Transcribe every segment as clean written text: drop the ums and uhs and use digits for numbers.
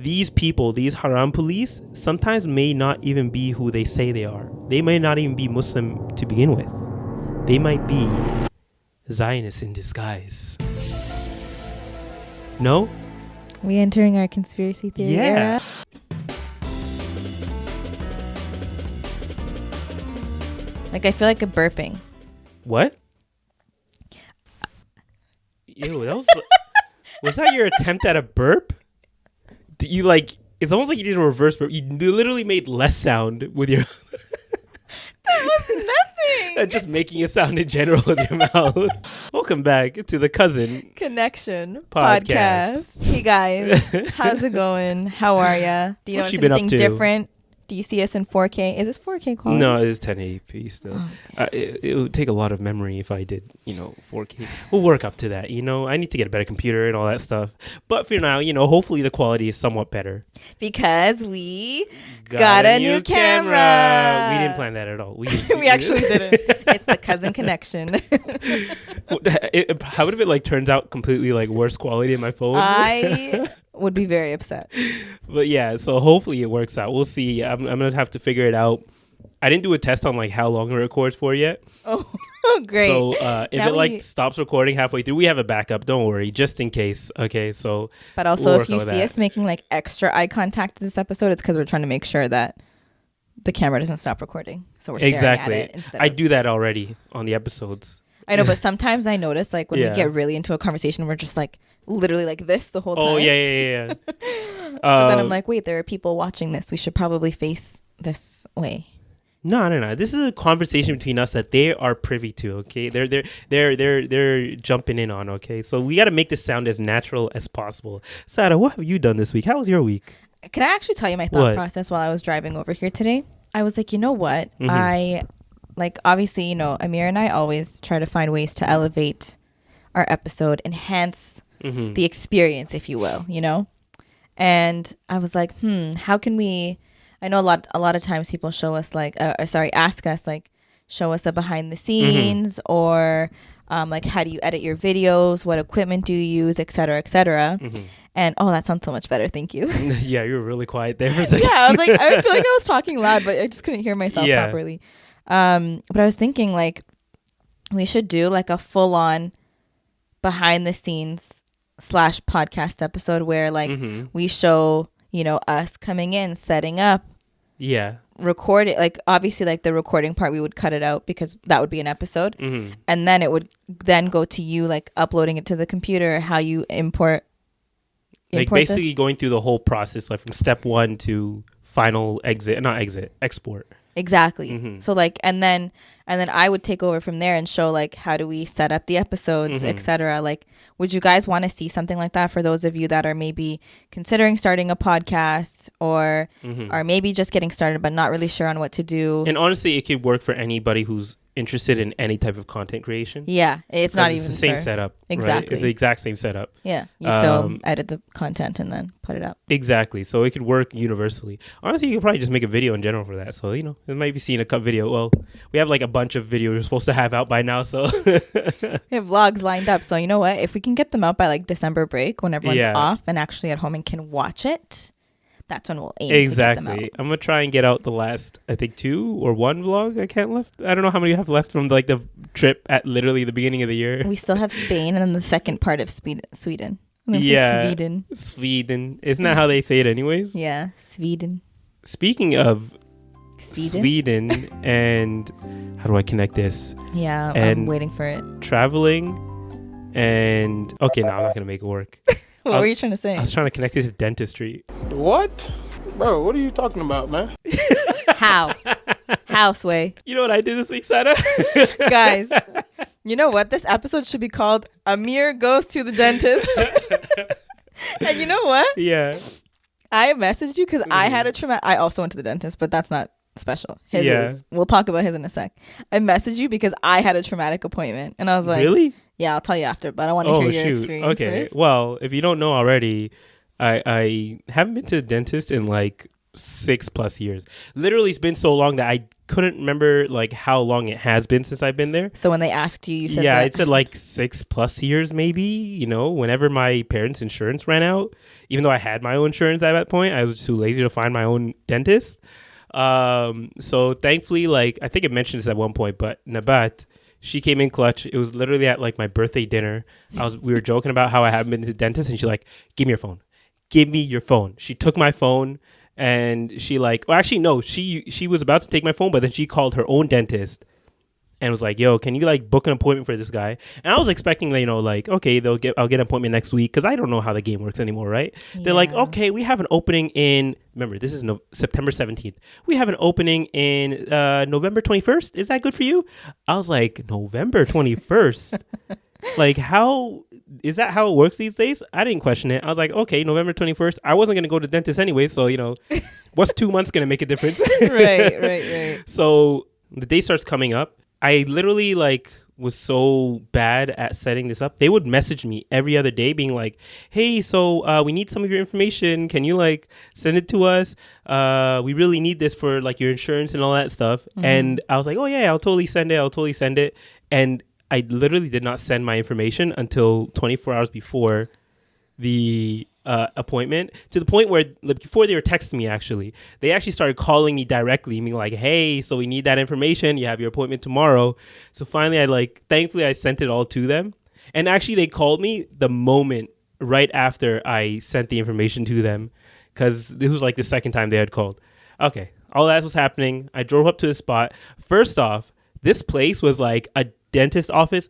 these people, these Haram police, sometimes may not even be who they say they are. They may not even be Muslim to begin with. They might be Zionists in disguise. No? We entering our conspiracy theory era? Like, I feel like a burping. What? Ew, that was that your attempt at a burp? Did you like? It's almost like you did a reverse burp. You literally made less sound with your. That was nothing. Just making a sound in general with your mouth. Welcome back to the Cousin Connection Podcast. Hey guys, how's it going? How are ya? Do you What's notice she been anything up to? different? Do you see us in 4K? Is this 4K quality? No, it is 1080p still. Oh, It would take a lot of memory if I did, 4K. We'll work up to that, I need to get a better computer and all that stuff. But for now, hopefully the quality is somewhat better. Because we got a new camera. We didn't plan that at all. We actually didn't. It's the Cousin Connection. How would if it turns out completely worse quality in my phone? I would be very upset. But yeah, so hopefully it works out. We'll see. I'm gonna have to figure it out. I didn't do a test on how long it records for yet. Oh, great. So if it stops recording halfway through, we have a backup. Don't worry, just in case. Okay, so. But also, if you see us making extra eye contact this episode, it's because we're trying to make sure that the camera doesn't stop recording. So we're staring at it instead. I do that already on the episodes. I know, but sometimes I notice when we get really into a conversation, we're just literally like this the whole time. Oh yeah. But then I'm like, wait, there are people watching this. We should probably face this way. No. This is a conversation between us that they are privy to. Okay, they're jumping in on. Okay, so we got to make this sound as natural as possible. Sara, what have you done this week? How was your week? Can I actually tell you my thought process while I was driving over here today? I was like, you know what? Mm-hmm. Obviously, Amir and I always try to find ways to elevate our episode, enhance the experience, if you will, And I was like, how can we? I know a lot of times people show us ask us show us a behind the scenes or how do you edit your videos? What equipment do you use, et cetera, et cetera. And that sounds so much better. Thank you. Yeah, you were really quiet there for a second. Yeah, I was I feel like I was talking loud, but I just couldn't hear myself properly. But I was thinking we should do a full on behind the scenes / podcast episode where we show us coming in, setting up, record it, obviously the recording part we would cut it out because that would be an episode, and then it would then go to you uploading it to the computer, how you import basically this. Going through the whole process from step 1 to final export. Exactly. So and then I would take over from there and show how do we set up the episodes, etc. Would you guys want to see something like that for those of you that are maybe considering starting a podcast or are maybe just getting started but not really sure on what to do? And honestly, it could work for anybody who's interested in any type of content creation. Yeah, it's not even the same setup. Exactly. Right? It's the exact same setup. Yeah, you film, edit the content, and then put it up. Exactly. So it could work universally. Honestly, you could probably just make a video in general for that. So, it might be seeing a cut video. Well, we have a bunch of videos we're supposed to have out by now. So we have vlogs lined up. So you know what? If we can get them out by December break when everyone's off and actually at home and can watch it, that's when we'll aim to get them out. I'm gonna try and get out the last, I think 2 or 1 vlog I don't know how many you have left from the trip at literally the beginning of the year. We still have Spain and then the second part of Sweden. Sweden. Isn't that how they say it anyways? Yeah, Sweden. Speaking of Sweden and how do I connect this? Yeah, I'm waiting for it. Traveling and okay, no, I'm not gonna make it work. What were you trying to say? I was trying to connect it to dentistry. What? Bro, what are you talking about, man? How, Sway? You know what I did this week, Sara? Guys, you know what? This episode should be called Amir Goes to the Dentist. And you know what? Yeah. I messaged you because I had a traumatic... I also went to the dentist, but that's not special. His is. We'll talk about his in a sec. I messaged you because I had a traumatic appointment. And I was like... Really? Yeah, I'll tell you after, but I want to hear your experience Okay. first. Well, if you don't know already, I haven't been to the dentist in 6+ years. Literally, it's been so long that I couldn't remember like how long it has been since I've been there. So when they asked you, you said yeah, that? it said like 6+ years, maybe. You know, whenever my parents' insurance ran out, even though I had my own insurance at that point, I was too lazy to find my own dentist. So thankfully, like I think I mentioned this at one point, but Nabat, she came in clutch. It was literally at like my birthday dinner. We were joking about how I haven't been to the dentist, and she's like, "Give me your phone. Give me your phone." She took my phone. And she like, well, actually, no, she was about to take my phone, but then she called her own dentist and was like, "Yo, can you like book an appointment for this guy?" And I was expecting, you know, like, okay, I'll get an appointment next week because I don't know how the game works anymore, right? Yeah. They're like, "Okay, we have an opening in." Remember, this is September 17th. We have an opening in November 21st. Is that good for you? I was like, November 21st. Like, how is that how it works these days? I didn't question it. I was like, okay, November 21st. I wasn't going to go to the dentist anyway. So, you know, what's 2 months going to make a difference? Right. So the day starts coming up. I literally like was so bad at setting this up. They would message me every other day being like, "Hey, so we need some of your information. Can you like send it to us? We really need this for like your insurance and all that stuff." Mm-hmm. And I was like, "Oh yeah, I'll totally send it. And I literally did not send my information until 24 hours before the appointment, to the point where before they were texting me, actually, they actually started calling me directly, being like, "Hey, so we need that information. You have your appointment tomorrow." So finally, thankfully I sent it all to them. And actually they called me the moment right after I sent the information to them, because this was like the second time they had called. Okay, all that was happening. I drove up to the spot. First off, this place was like a dentist office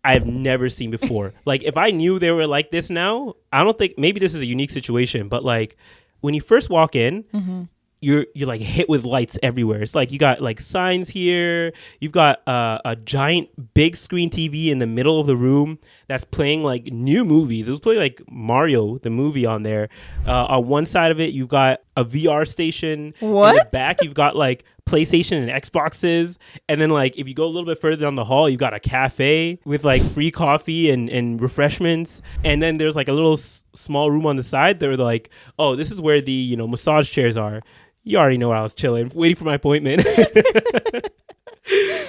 I've never seen before. Like, if I knew they were like this now, I don't think, maybe this is a unique situation, but like when you first walk in, mm-hmm. you're like hit with lights everywhere. It's like you got like signs here. You've got a giant big screen TV in the middle of the room that's playing like new movies. It was playing like Mario, the movie, on there. On one side of it, you've got a VR station. What? In the back, you've got like PlayStation and Xboxes. And then like if you go a little bit further down the hall, you've got a cafe with like free coffee and refreshments. And then there's like a little small room on the side. They're like, "Oh, this is where the, you know, massage chairs are." You already know I was chilling, waiting for my appointment.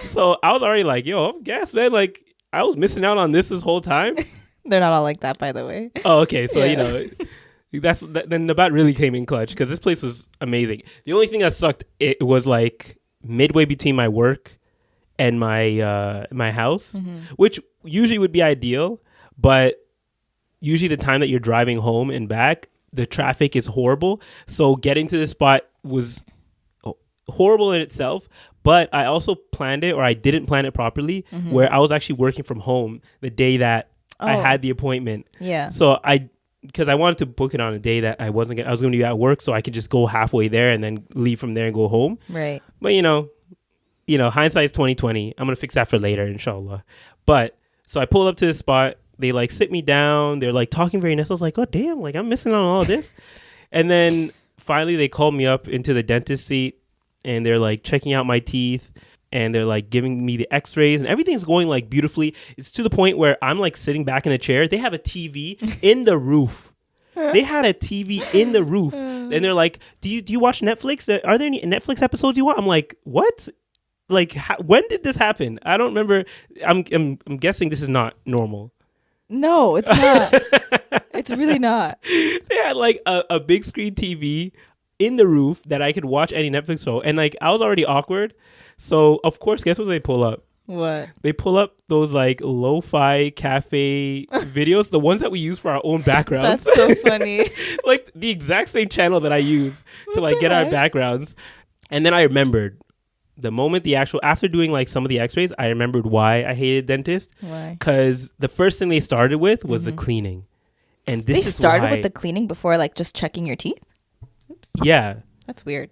So I was already like, "Yo, I'm gassed, man. Like, I was missing out on this whole time." They're not all like that, by the way. Oh, okay. So, you know, then the bat really came in clutch, because this place was amazing. The only thing that sucked, it was like midway between my work and my my house, mm-hmm. which usually would be ideal. But usually the time that you're driving home and back, the traffic is horrible. So getting to this spot was horrible in itself. But I also planned it, or I didn't plan it properly, mm-hmm. where I was actually working from home the day that I had the appointment. Yeah. So because I wanted to book it on a day that I was going to be at work, so I could just go halfway there and then leave from there and go home. Right. But you know, hindsight's 20/20. I'm gonna fix that for later, inshallah. But so I pulled up to the spot. They like sit me down. They're like talking very nice. I was like, "Oh damn, like I'm missing out on all of this." And then finally they called me up into the dentist seat, and they're like checking out my teeth, and they're like giving me the x-rays, and everything's going like beautifully. It's to the point where I'm like sitting back in the chair. They have a TV in the roof. They had a TV in the roof. And they're like, do you watch Netflix? Are there any Netflix episodes you want? I'm like, what? Like, when did this happen? I don't remember. I'm guessing this is not normal. No, it's not. It's really not. They had like a big screen TV in the roof that I could watch any Netflix show. And like, I was already awkward. So of course, guess what they pull up? What? They pull up those like lo-fi cafe videos, the ones that we use for our own backgrounds. That's so funny. Like the exact same channel that I use to like get our backgrounds. And then I remembered the moment after doing like some of the x-rays, I remembered why I hated dentists. Why? Because the first thing they started with was the cleaning. And this they started with the cleaning before like just checking your teeth? Oops. Yeah. That's weird.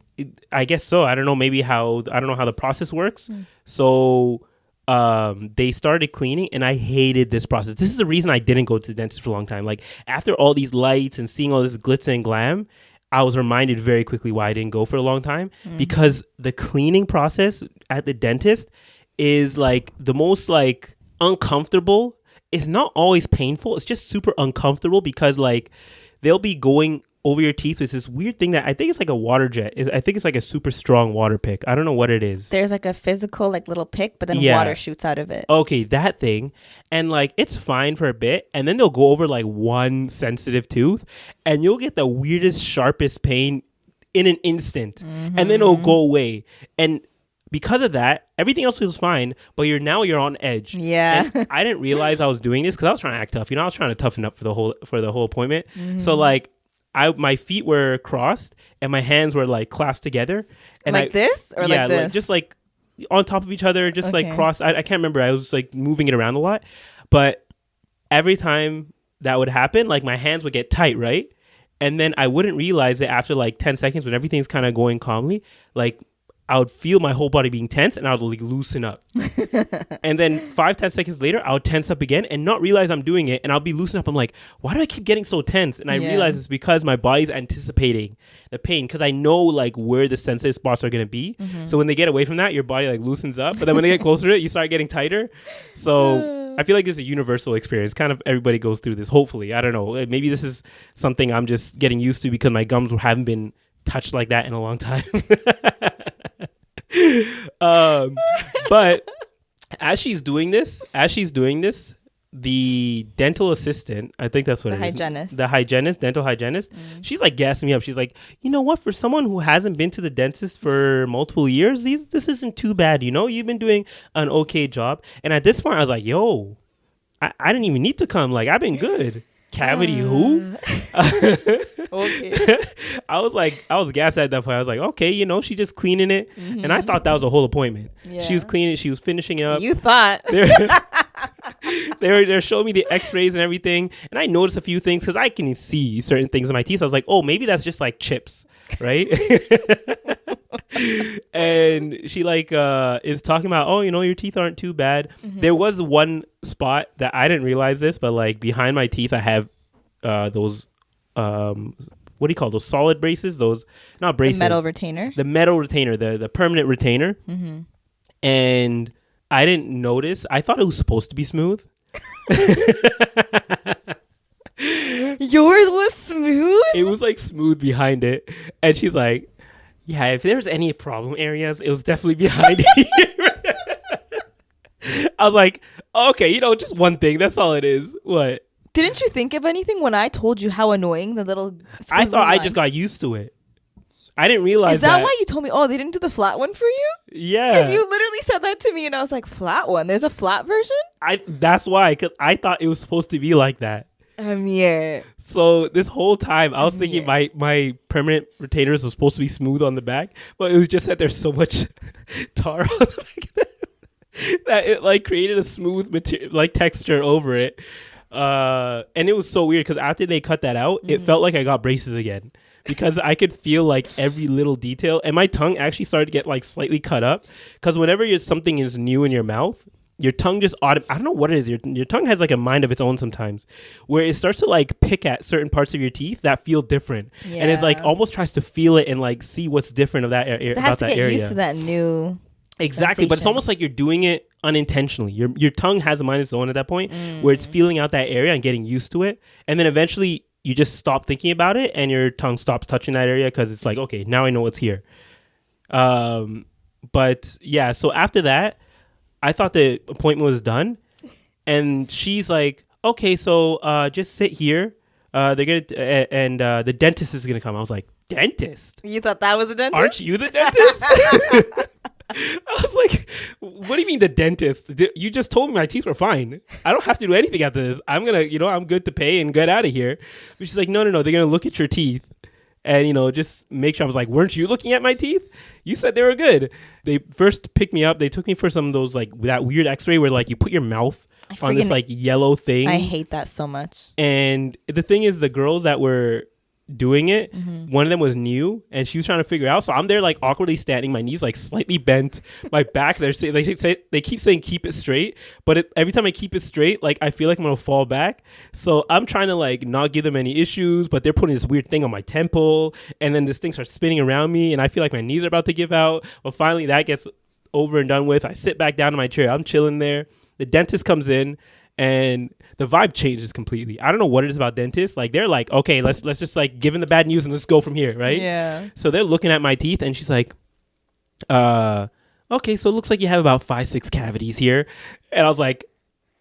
I guess so. I don't know how the process works. So they started cleaning, and I hated this process. This is the reason I didn't go to the dentist for a long time. Like, after all these lights and seeing all this glitz and glam, I was reminded very quickly why I didn't go for a long time. Because the cleaning process at the dentist is like the most like uncomfortable. It's not always painful. It's just super uncomfortable, because like they'll be going over your teeth with this weird thing that I think it's like a water jet. I think it's like a super strong water pick. I don't know what it is. There's like a physical like little pick, but then water shoots out of it. Okay, that thing. And like it's fine for a bit, and then they'll go over like one sensitive tooth, and you'll get the weirdest, sharpest pain in an instant, and then it'll go away. And because of that, everything else feels fine, but you're on edge. Yeah. And I didn't realize I was doing this because I was trying to act tough. I was trying to toughen up for the whole appointment. So like my feet were crossed and my hands were like clasped together. And like this or like this? Like, just like on top of each other, just like crossed. I can't remember. I was like moving it around a lot. But every time that would happen, like my hands would get tight, right? And then I wouldn't realize it after like 10 seconds when everything's kind of going calmly. Like I would feel my whole body being tense and I would like loosen up. And then 5-10 seconds later, I would tense up again and not realize I'm doing it. And I'll be loosened up. I'm like, why do I keep getting so tense? And I realize it's because my body's anticipating the pain because I know like where the sensitive spots are going to be. So when they get away from that, your body like loosens up. But then when they get closer to it, you start getting tighter. So I feel like this is a universal experience. Kind of everybody goes through this, hopefully. I don't know. Maybe this is something I'm just getting used to because my gums haven't been touched like that in a long time. But as she's doing this, the dental assistant, I think that's what the hygienist, dental hygienist, she's like gassing me up. She's like, you know what, for someone who hasn't been to the dentist for multiple years, this isn't too bad, you've been doing an okay job. And at this point I was like, yo, I didn't even need to come, like I've been good. Cavity who? Okay. I was gassed at that point. I was like, okay, she's just cleaning it. And I thought that was a whole appointment. Yeah. She was cleaning, she was finishing it up. You thought. They're showing me the x-rays and everything. And I noticed a few things because I can see certain things in my teeth. I was like, oh, maybe that's just like chips, right? And she like is talking about, oh, your teeth aren't too bad. There was one spot that I didn't realize this, but like behind my teeth I have those what do you call those solid braces? Those not braces. The metal retainer, the permanent retainer. And I didn't notice. I thought it was supposed to be smooth. Yours was smooth? It was like smooth behind it. And she's like, yeah, if there's any problem areas, it was definitely behind here. I was like, okay, just one thing. That's all it is. What? Didn't you think of anything when I told you how annoying the little... I thought I just got used to it. I didn't realize that. Is that why you told me, oh, they didn't do the flat one for you? Yeah. Because you literally said that to me and I was like, flat one? There's a flat version? That's why, because I thought it was supposed to be like that. Amir. So this whole time I was thinking my permanent retainers were supposed to be smooth on the back, but it was just that there's so much tar on the back that it like created a smooth texture over it. And it was so weird because after they cut that out, it felt like I got braces again because I could feel like every little detail, and my tongue actually started to get like slightly cut up because whenever something is new in your mouth, your tongue just I don't know what it is. Your tongue has like a mind of its own sometimes, where it starts to like pick at certain parts of your teeth that feel different, and it like almost tries to feel it and like see what's different of that area. It has to get used to that new. Exactly, sensation. But it's almost like you're doing it unintentionally. Your tongue has a mind of its own at that point, where it's feeling out that area and getting used to it, and then eventually you just stop thinking about it, and your tongue stops touching that area because it's like, okay, now I know what's here. But yeah, so after that, I thought the appointment was done, and she's like, okay, so just sit here. They're gonna and the dentist is gonna come. I was like, dentist? You thought that was a dentist? Aren't you the dentist? I was like, what do you mean the dentist? You just told me my teeth were fine. I don't have to do anything after this. I'm gonna, I'm good to pay and get out of here. But she's like, no, they're gonna look at your teeth and just make sure. I was like, weren't you looking at my teeth? You said they were good. They first picked me up. They took me for some of those like that weird X-ray where like you put your mouth on this like yellow thing. I hate that so much. And the thing is, the girls that were doing it, one of them was new and she was trying to figure out, so I'm there like awkwardly standing, my knees like slightly bent, my back, they keep saying keep it straight, but every time I keep it straight, like I feel like I'm gonna fall back, so I'm trying to like not give them any issues, but they're putting this weird thing on my temple, and then this thing starts spinning around me and I feel like my knees are about to give out. But finally that gets over and done with. I sit back down in my chair, I'm chilling there. The dentist comes in and the vibe changes completely. I don't know what it is about dentists. Like they're like, okay, let's just like give them the bad news and let's go from here, right? Yeah. So they're looking at my teeth and she's like, okay, so it looks like you have about 5-6 cavities here. And I was like,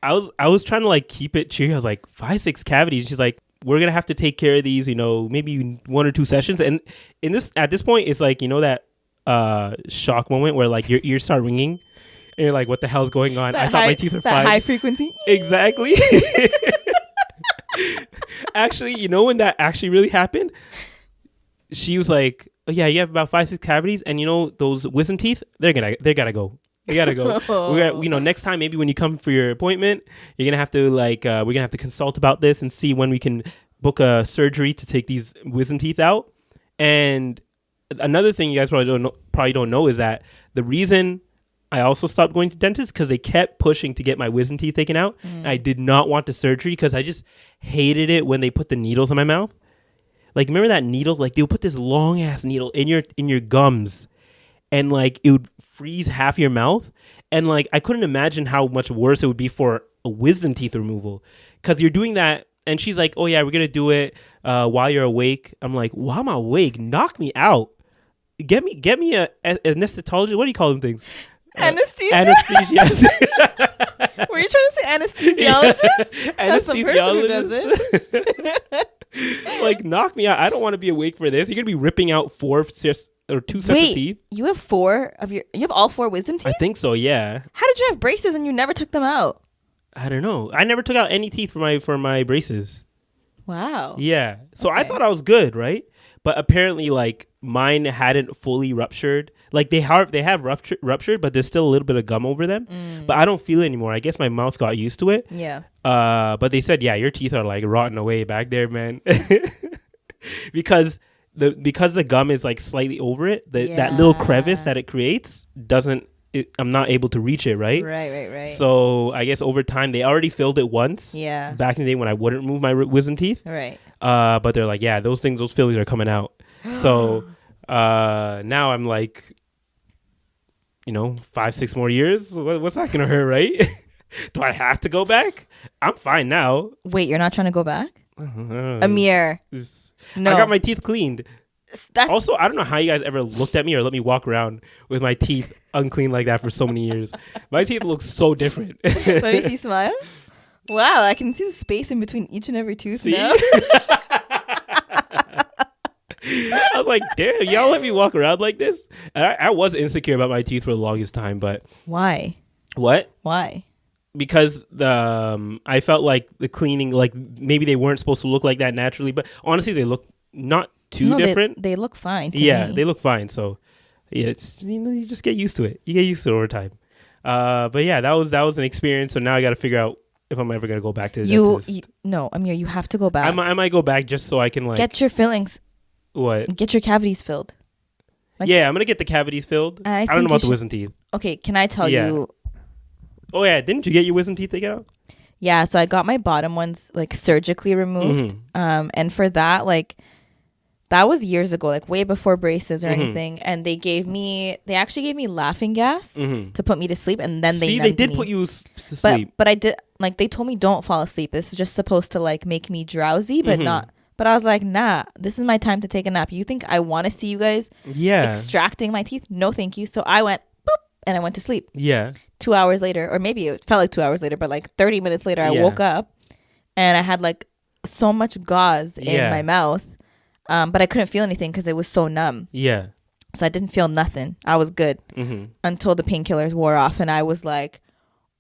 I was trying to like keep it cheery. I was like, 5-6 cavities. She's like, we're gonna have to take care of these, maybe 1 or 2 sessions. And at this point, it's like, that shock moment where like your ears start ringing and you're like, what the hell's going on? I thought my teeth were fine. High frequency. Exactly. Actually, when that actually really happened? She was like, oh, yeah, you have about 5-6 cavities, and those wisdom teeth, they gotta go. You gotta go. We're gonna, next time, maybe when you come for your appointment, you're gonna have to we're gonna have to consult about this and see when we can book a surgery to take these wisdom teeth out. And another thing you guys probably don't know is that the reason I also stopped going to dentists because they kept pushing to get my wisdom teeth taken out. I did not want the surgery because I just hated it when they put the needles in my mouth. Like, remember that needle? Like, they'll put this long ass needle in your gums, and like it would freeze half your mouth. And like I couldn't imagine how much worse it would be for a wisdom teeth removal, because you're doing that. And she's like, oh yeah, we're gonna do it while you're awake. I'm like, while I'm awake, knock me out. Get me a anesthetologist. What do you call them things? Anesthesia. Anesthesia. Were you trying to say anesthesiologist? Yeah. That's the person who does it. Like, knock me out. I don't want to be awake for this. You're gonna be ripping out 2 sets of teeth. You have you have all 4 wisdom teeth? I think so. Yeah. How did you have braces and you never took them out? I don't know. I never took out any teeth for my braces. Wow. Yeah. So I thought I was good, right? But apparently, like, mine hadn't fully ruptured. Like, they have ruptured, but there's still a little bit of gum over them. But I don't feel it anymore. I guess my mouth got used to it. Yeah. But they said, yeah, your teeth are like rotting away back there, man. because the gum is like slightly over it. That little crevice that it creates I'm not able to reach it, right? Right. So I guess over time they already filled it once. Yeah. Back in the day when I wouldn't remove my wisdom teeth. Right. But they're like, yeah, those fillings are coming out. So now I'm like, 5-6 more years. What's that gonna hurt, right? Do I have to go back? I'm fine now. Wait, you're not trying to go back? Amir. No. I got my teeth cleaned. Also, I don't know how you guys ever looked at me or let me walk around with my teeth unclean like that for so many years. My teeth look so different. Let me see, smile. Wow, I can see the space in between each and every tooth now. I was like, damn, y'all let me walk around like this? And I was insecure about my teeth for the longest time, but... Why? What? Why? Because I felt like the cleaning, like maybe they weren't supposed to look like that naturally, but honestly, they look not too different. They look fine to me. They look fine. So yeah, it's you just get used to it. You get used to it over time. But yeah, that was an experience. So now I got to figure out if I'm ever gonna go back to the dentist. No, Amir, you have to go back. I might go back just so I can like get your fillings. What? Get your cavities filled. I'm gonna get the cavities filled. I don't know about the wisdom teeth. Okay, can I tell you? Oh yeah, didn't you get your wisdom teeth taken out? Yeah, so I got my bottom ones like surgically removed. And for that, like that was years ago, like way before braces or anything. And they actually gave me laughing gas to put me to sleep, and then they did put you to sleep. But I did, like, they told me don't fall asleep. This is just supposed to like make me drowsy, but not. But I was like, nah, this is my time to take a nap. You think I want to see you guys extracting my teeth? No, thank you. So I went boop and I went to sleep. Yeah. 2 hours later, or maybe it felt like 2 hours later, but like 30 minutes later, I woke up and I had like so much gauze in my mouth, but I couldn't feel anything because it was so numb. Yeah. So I didn't feel nothing. I was good until the painkillers wore off, and I was like,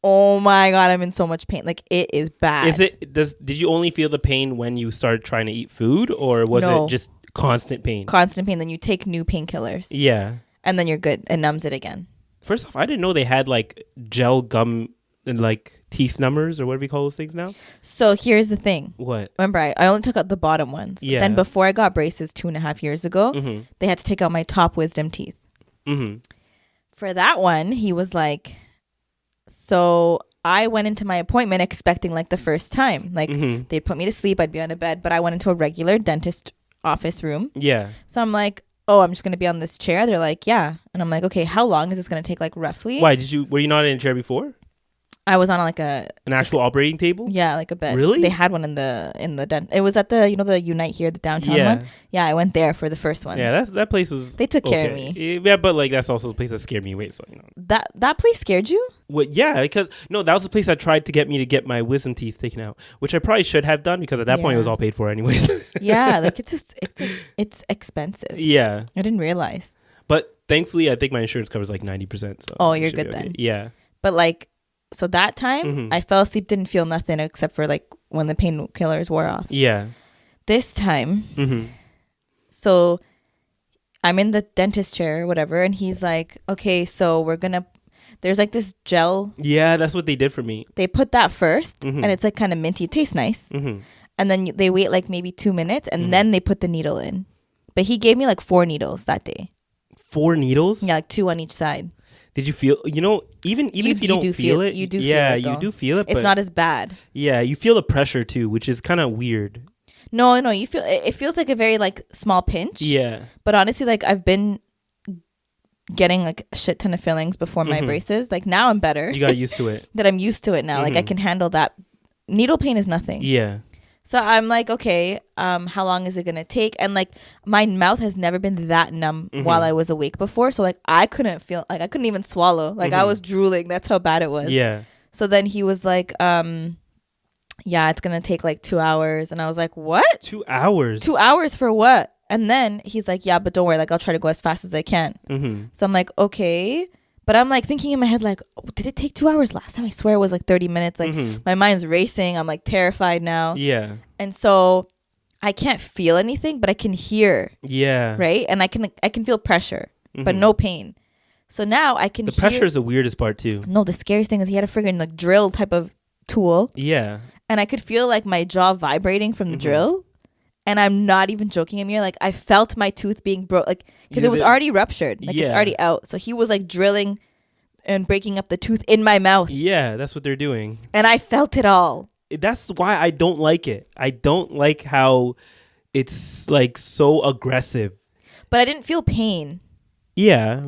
oh my God, I'm in so much pain. Like, it is bad. Did you only feel the pain when you started trying to eat food, or was it just constant pain? Constant pain. Then you take new painkillers. Yeah. And then you're good. It numbs it again. First off, I didn't know they had like gel gum and like teeth numbers or whatever you call those things now. So here's the thing. What? Remember, I only took out the bottom ones. Yeah. Then before I got braces 2.5 years ago, they had to take out my top wisdom teeth. For that one, he was like, so I went into my appointment expecting like the first time. Like they'd put me to sleep, I'd be on a bed, but I went into a regular dentist office room. Yeah. So I'm like, oh, I'm just going to be on this chair. They're like, yeah. And I'm like, okay, how long is this going to take, like, roughly? Why? Were you not in a chair before? I was on like an actual operating table. Yeah, like a bed. Really? They had one in the den. It was at the the Unite here, the downtown one. Yeah, I went there for the first one. Yeah, that place was. They took care of me. Yeah, but like that's also the place that scared me. Wait, so that place scared you? Well, yeah, because no, that was the place that tried to get me to get my wisdom teeth taken out, which I probably should have done because at that point it was all paid for anyways. Yeah, like it's expensive. Yeah, I didn't realize. But thankfully, I think my insurance covers like 90%. So you're good then. Yeah, but like. So that time, I fell asleep, didn't feel nothing except for like when the painkillers wore off. Yeah. This time, so I'm in the dentist chair or whatever, and he's like, okay, so there's like this gel. Yeah, that's what they did for me. They put that first, and it's like kind of minty. It tastes nice. And then they wait like maybe 2 minutes, and then they put the needle in. But he gave me like 4 needles that day. 4 needles? Yeah, like 2 on each side. Did you feel, even if you don't feel it, you do feel it. Yeah, you do feel it. It's not as bad. Yeah, you feel the pressure too, which is kind of weird. No, you feel it feels like a very like small pinch. Yeah. But honestly, like I've been getting like a shit ton of fillings before my braces. Like now I'm better. You got used to it. That I'm used to it now. Like I can handle that. Needle pain is nothing. Yeah. So I'm like, okay, how long is it gonna take? And like my mouth has never been that numb while I was awake before. So like I couldn't even swallow. Like I was drooling. That's how bad it was. Yeah. So then he was like, yeah, it's gonna take like 2 hours. And I was like, what? 2 hours? 2 hours for what? And then he's like, yeah, but don't worry, like I'll try to go as fast as I can. So I'm like, okay. But I'm like thinking in my head, like, oh, did it take 2 hours last time? I swear it was like 30 minutes. Like my mind's racing. I'm like terrified now. Yeah. And so I can't feel anything, but I can hear. Yeah. Right? And I can feel pressure, but no pain. So now I can The pressure is the weirdest part too. No, the scariest thing is he had a friggin' like drill type of tool. Yeah. And I could feel like my jaw vibrating from the drill. And I'm not even joking, Amir. Like I felt my tooth being broke, like because it was already ruptured, like it's already out. So he was like drilling and breaking up the tooth in my mouth. Yeah, that's what they're doing. And I felt it all. That's why I don't like it. I don't like how it's like so aggressive. But I didn't feel pain. Yeah,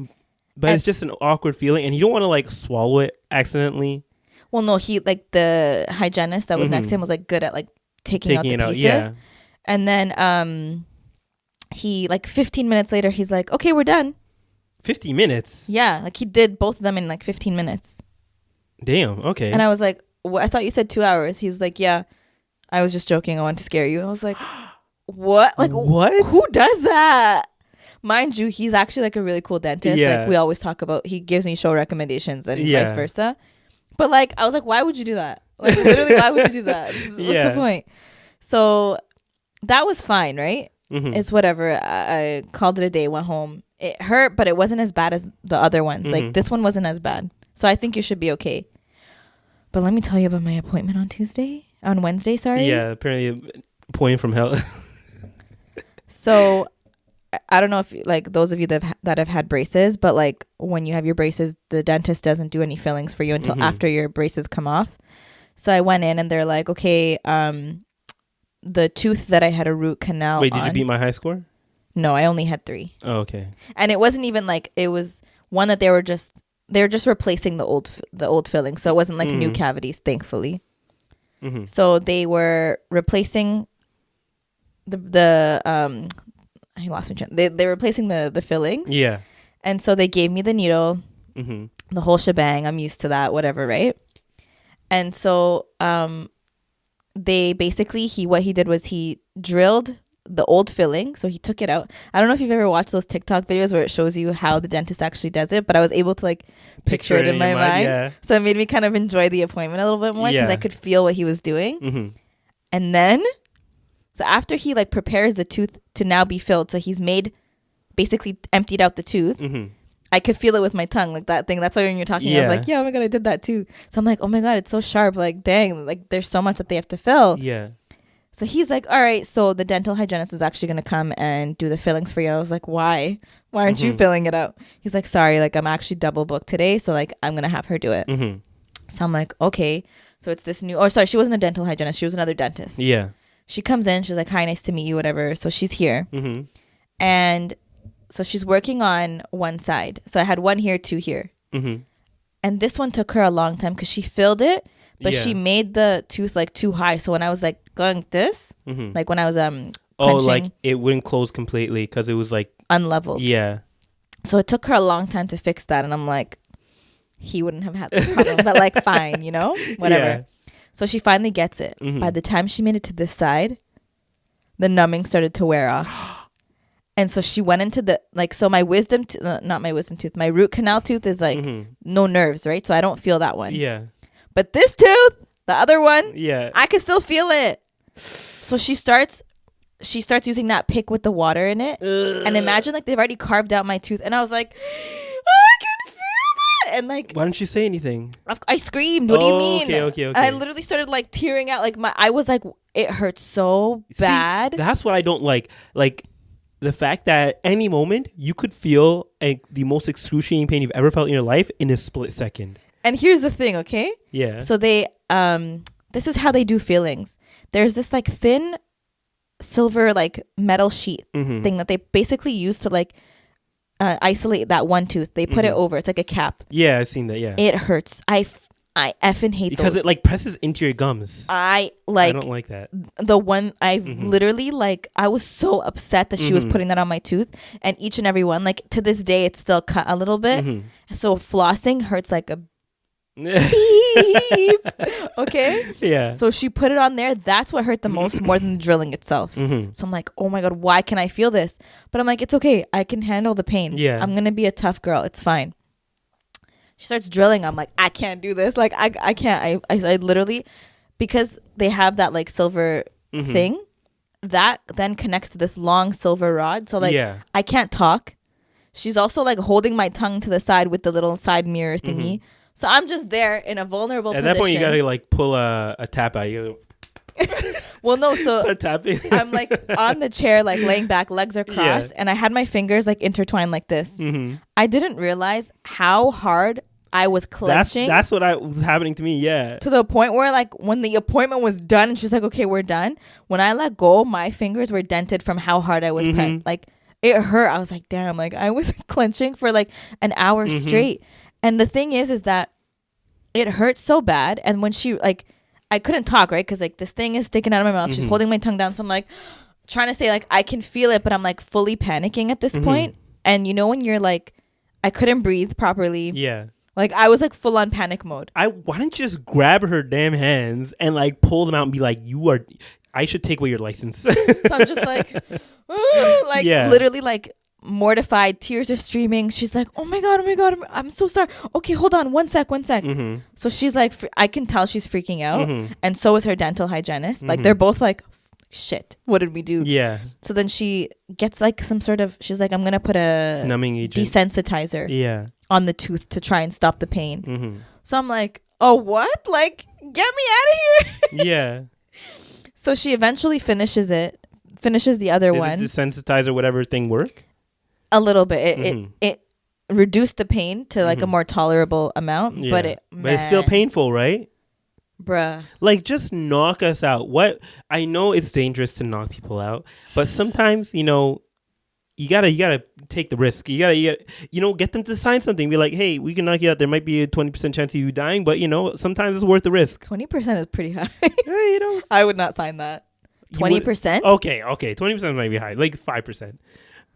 but it's just an awkward feeling, and you don't want to like swallow it accidentally. Well, no, he like the hygienist that was next to him was like good at like taking out the pieces. Yeah. And then he like 15 minutes later, he's like, okay, we're done. 50 minutes? Yeah, like he did both of them in like 15 minutes. Damn, okay. And I was like, I thought you said 2 hours. He's like, yeah, I was just joking. I wanted to scare you. I was like, what? Like, what? Who does that? Mind you, he's actually like a really cool dentist. Yeah. Like we always talk about, he gives me show recommendations and vice versa. But like, I was like, why would you do that? Like literally, why would you do that? What's the point? So that was fine, right? It's whatever. I called it a day, went home. It hurt, but it wasn't as bad as the other ones. Like this one wasn't as bad. So I think you should be okay. But let me tell you about my appointment on Wednesday, sorry. Yeah, apparently appointment from hell. So I don't know if like those of you that have had braces, but like when you have your braces, the dentist doesn't do any fillings for you until after your braces come off. So I went in and they're like, okay, the tooth that I had a root canal. Wait, did you beat my high score? No, I only had 3. Oh, okay. And it wasn't even like, it was one that they were just replacing the old filling. So it wasn't like new cavities, thankfully. So they were replacing I lost my train. They were replacing the fillings. Yeah. And so they gave me the needle, the whole shebang. I'm used to that, whatever, right? And so they basically, what he did was he drilled the old filling. So he took it out. I don't know if you've ever watched those TikTok videos where it shows you how the dentist actually does it, but I was able to like picture it in my mind. Yeah. So it made me kind of enjoy the appointment a little bit more because I could feel what he was doing. And then, so after he like prepares the tooth to now be filled, so he's basically emptied out the tooth. I could feel it with my tongue, like that thing. That's why when you're talking, I was like, yeah, oh my God, I did that too. So I'm like, oh my God, it's so sharp. Like, dang, like there's so much that they have to fill. Yeah. So he's like, all right, so the dental hygienist is actually going to come and do the fillings for you. I was like, why? Why aren't you filling it out? He's like, sorry, like I'm actually double booked today. So like, I'm going to have her do it. So I'm like, okay. So it's this new, she wasn't a dental hygienist. She was another dentist. Yeah. She comes in, she's like, hi, nice to meet you, whatever. So she's here. And so she's working on one side. So I had 1 here, 2 here. And this one took her a long time because she filled it, but Yeah. she made the tooth like too high. So when I was like going like this, like when I was like it wouldn't close completely because it was like unleveled. Yeah. So it took her a long time to fix that, and I'm like, he wouldn't have had this problem, but like fine, you know, whatever. Yeah. So she finally gets it. By the time she made it to this side, the numbing started to wear off. And so she went into the, like, so my not my wisdom tooth, my root canal tooth is like no nerves, right? So I don't feel that one. Yeah. But this tooth, the other one, Yeah. I can still feel it. So she starts using that pick with the water in it. And imagine like they've already carved out my tooth. And I was like, I can feel that. And like, why don't you say anything? I screamed. What do you mean? Okay. I literally started like tearing out. Like I was like, it hurts so bad. See, that's what I don't like. Like the fact that any moment you could feel the most excruciating pain you've ever felt in your life in a split second. And here's the thing, okay? Yeah. So they, this is how they do fillings. There's this like thin silver like metal sheet thing that they basically use to like isolate that one tooth. They put it over. It's like a cap. Yeah, I've seen that. Yeah. It hurts. I effing hate because those. it like presses into your gums. I don't like that. The one I literally like, I was so upset that she was putting that on my tooth, and each and every one, like to this day, it's still cut a little bit. So flossing hurts like a beep. Okay. Yeah. So she put it on there. That's what hurt the most, more than the drilling itself. So I'm like, oh my God, why can I feel this? But I'm like, it's okay. I can handle the pain. Yeah. I'm going to be a tough girl. It's fine. She starts drilling. I'm like, I can't do this. Like, I can't. I literally, because they have that like silver thing, that then connects to this long silver rod. So like, I can't talk. She's also like holding my tongue to the side with the little side mirror thingy. So I'm just there in a vulnerable position. At that point, you gotta like pull a tap out. You well, no, so start tapping. I'm like on the chair, like laying back, legs are crossed, and I had my fingers like intertwined like this. I didn't realize how hard I was clenching. That's what was happening to me. Yeah. To the point where like when the appointment was done, and she's like, "Okay, we're done." When I let go, my fingers were dented from how hard I was pressed. Like it hurt. I was like, "Damn!" Like I was clenching for like an hour straight. And the thing is that it hurt so bad. And when she like, I couldn't talk, right? Because like this thing is sticking out of my mouth. She's holding my tongue down. So I'm like trying to say like, I can feel it, but I'm like fully panicking at this point. And you know, when you're like, I couldn't breathe properly. Yeah. Like I was like full on panic mode. Why don't you just grab her damn hands and like pull them out and be like, I should take away your license. So I'm just like, literally like, mortified, tears are streaming. She's like, oh my god, I'm so sorry. Okay, hold on, one sec. So she's like, I can tell she's freaking out, and so is her dental hygienist. Like they're both like, shit, what did we do? Yeah. So then she gets like some sort of, she's like, I'm gonna put a numbing agent, desensitizer on the tooth to try and stop the pain. So I'm like, oh what, like get me out of here. Yeah. So she eventually finishes the other one. Did the desensitizer whatever thing work? A little bit. It reduced the pain to like a more tolerable amount, but it's still painful, right? Bruh. Like just knock us out. What I know it's dangerous to knock people out, but sometimes, you know, you gotta take the risk. You gotta get them to sign something. Be like, hey, we can knock you out. There might be a 20% chance of you dying, but you know, sometimes it's worth the risk. 20% is pretty high. Hey, you know, I would not sign that. 20%? Okay, 20% might be high, like 5%.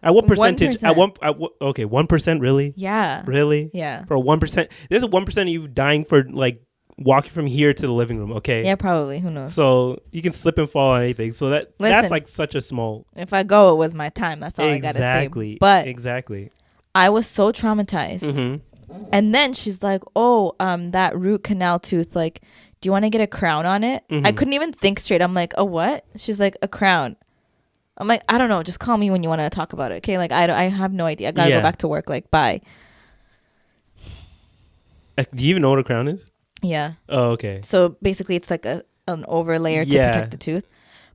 At what percentage? 1%. Okay, 1%, really? Yeah. Really? Yeah. For 1%, there's a 1% of you dying for like walking from here to the living room. Okay. Yeah, probably. Who knows? So you can slip and fall on anything. So that's like such a small. If I go, it was my time. That's all I gotta say. But exactly. I was so traumatized. And then she's like, "Oh, that root canal tooth. Like, do you want to get a crown on it?" I couldn't even think straight. I'm like, "A what?" She's like, "A crown." I'm like, I don't know. Just call me when you want to talk about it. Okay. Like, I have no idea. I got to go back to work. Like, bye. Do you even know what a crown is? Yeah. Oh, okay. So basically it's like an overlayer to protect the tooth.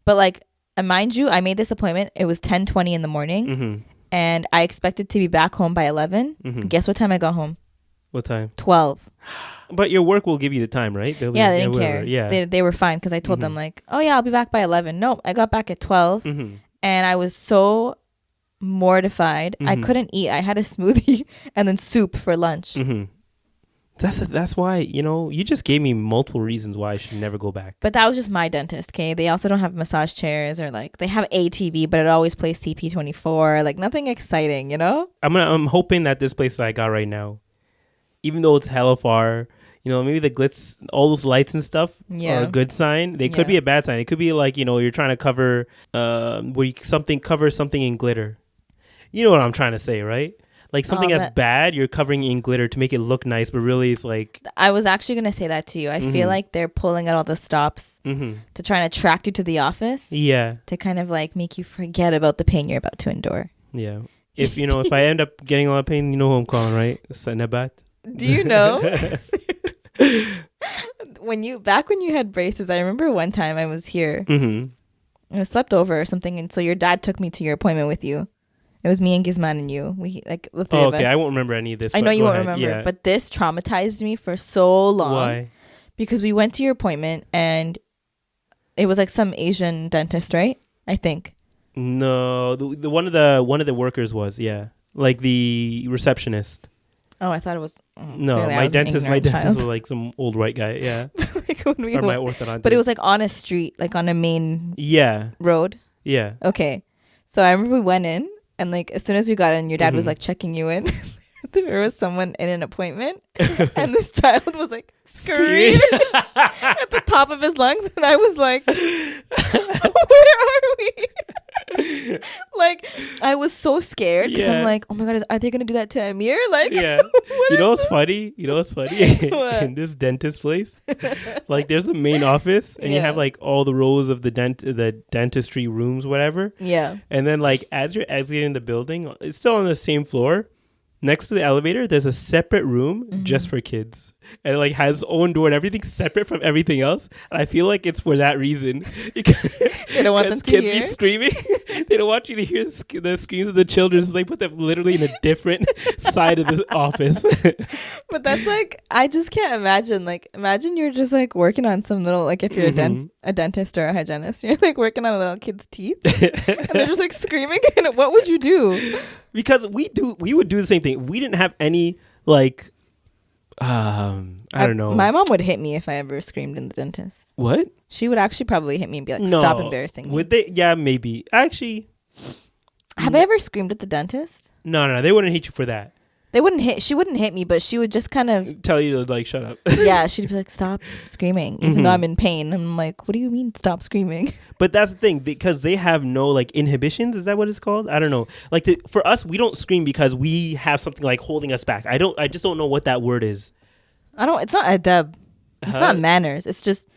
But like, mind you, I made this appointment. It was 10:20 in the morning and I expected to be back home by 11. Guess what time I got home? What time? 12. But your work will give you the time, right? They didn't care. Yeah. They were fine because I told them like, oh yeah, I'll be back by 11. Nope. I got back at 12. And I was so mortified. I couldn't eat. I had a smoothie and then soup for lunch. That's why, you just gave me multiple reasons why I should never go back. But that was just my dentist, okay? They also don't have massage chairs or like they have a TV, but it always plays CP24. Like nothing exciting, I'm hoping that this place that I got right now, even though it's hella far, maybe the glitz, all those lights and stuff are a good sign. They could be a bad sign. It could be like, you're trying to cover cover something in glitter. You know what I'm trying to say, right? Like something that's bad, you're covering in glitter to make it look nice, but really it's like... I was actually going to say that to you. I feel like they're pulling out all the stops to try and attract you to the office. Yeah. To kind of like make you forget about the pain you're about to endure. Yeah. If, if I end up getting a lot of pain, you know who I'm calling, right? Sanabat. Do you know? Back when you had braces, I remember one time I was here. I slept over or something, and so your dad took me to your appointment with you. It was me and Gizman and you. We like the three of us. Okay, I won't remember any of this. I know you won't remember, but this traumatized me for so long. Why? Because we went to your appointment and it was like some Asian dentist, right? I think. No, the one of the workers was, like the receptionist. Oh, I thought it was. No, my dentist was like some old white guy. Yeah, like when we or my orthodontist. But it was like on a street, like on a main road. Yeah. Okay, so I remember we went in. And like as soon as we got in, your dad was like checking you in. There was someone in an appointment, and this child was like screaming at the top of his lungs, and I was like, "Where are we?" Like I was so scared because I'm like, "Oh my god, are they gonna do that to Amir?" Like, what's funny? In this dentist place, like there's a main office, and you have like all the rows of the dentistry rooms, whatever. Yeah. And then like as you're exiting the building, it's still on the same floor. Next to the elevator, there's a separate room just for kids. And it like has its own door and everything's separate from everything else. And I feel like it's for that reason. They don't want them to kids hear. Be screaming. They don't want you to hear the screams of the children. So they put them literally in a different side of the office. But that's like, I just can't imagine. Like, imagine you're just like working on some little, like if you're a dentist or a hygienist, you're like working on a little kid's teeth. And they're just like screaming. And what would you do? Because we would do the same thing. We didn't have any like I don't know. My mom would hit me if I ever screamed in the dentist. What? She would actually probably hit me and be like, "Stop embarrassing me." Would they? Yeah, maybe. Actually, have I ever screamed at the dentist? No, they wouldn't hit you for that. She wouldn't hit me, but she would just kind of tell you to like shut up. Yeah, she'd be like, "Stop screaming," even though I'm in pain. I'm like, "What do you mean, stop screaming?" But that's the thing, because they have no like inhibitions. Is that what it's called? I don't know. Like for us, we don't scream because we have something like holding us back. I just don't know what that word is. It's not adab. It's not manners. It's just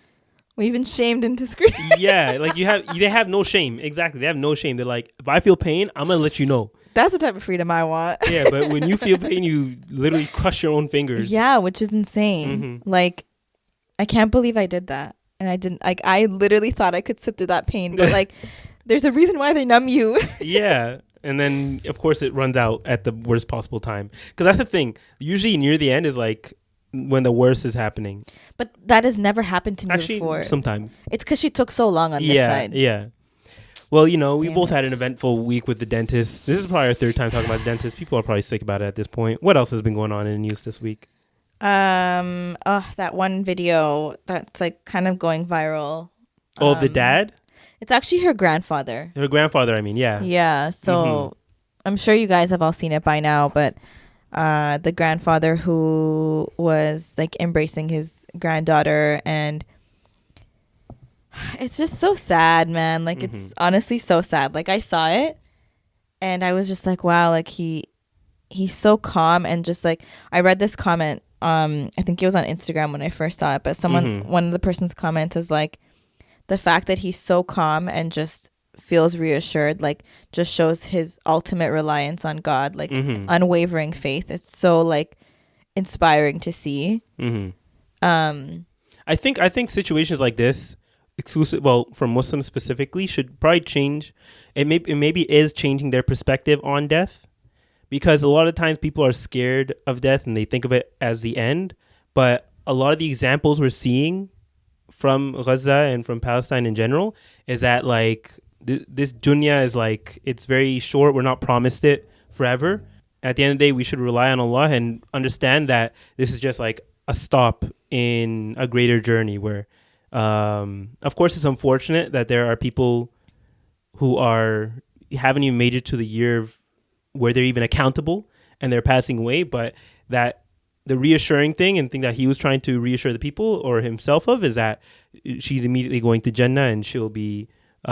we've been shamed into screaming. Yeah, like they have no shame. Exactly, they have no shame. They're like, if I feel pain, I'm gonna let you know. That's the type of freedom I want. Yeah, but when you feel pain, you literally crush your own fingers. Yeah, which is insane. Like, I can't believe I did that. And I didn't, like, I literally thought I could sit through that pain. But, like, there's a reason why they numb you. Yeah. And then, of course, it runs out at the worst possible time. Because that's the thing. Usually near the end is, like, when the worst is happening. But that has never happened to me before. Sometimes. It's because she took so long on this side. Yeah. Well, we both had an eventful week with the dentist. This is probably our third time talking about the dentist. People are probably sick about it at this point. What else has been going on in the news this week? That one video that's like kind of going viral. Oh, of the dad? It's actually her grandfather. Her grandfather, I mean, yeah. Yeah, so I'm sure you guys have all seen it by now, but the grandfather who was like embracing his granddaughter, and it's just so sad, man. Like it's honestly so sad. Like I saw it and I was just like, wow, like he's so calm. And just like I read this comment, I think it was on Instagram when I first saw it, but one of the person's comments is like, the fact that he's so calm and just feels reassured, like just shows his ultimate reliance on God, like unwavering faith. It's so like inspiring to see. I think situations like this, for Muslims specifically, should probably change. It maybe is changing their perspective on death, because a lot of times people are scared of death and they think of it as the end. But a lot of the examples we're seeing from Gaza and from Palestine in general is that like this dunya is like, it's very short. We're not promised it forever. At the end of the day, we should rely on Allah and understand that this is just like a stop in a greater journey where, of course, it's unfortunate that there are people who haven't even made it to the year where they're even accountable and they're passing away, but that the reassuring thing and thing that he was trying to reassure the people or himself of is that she's immediately going to Jannah and she'll be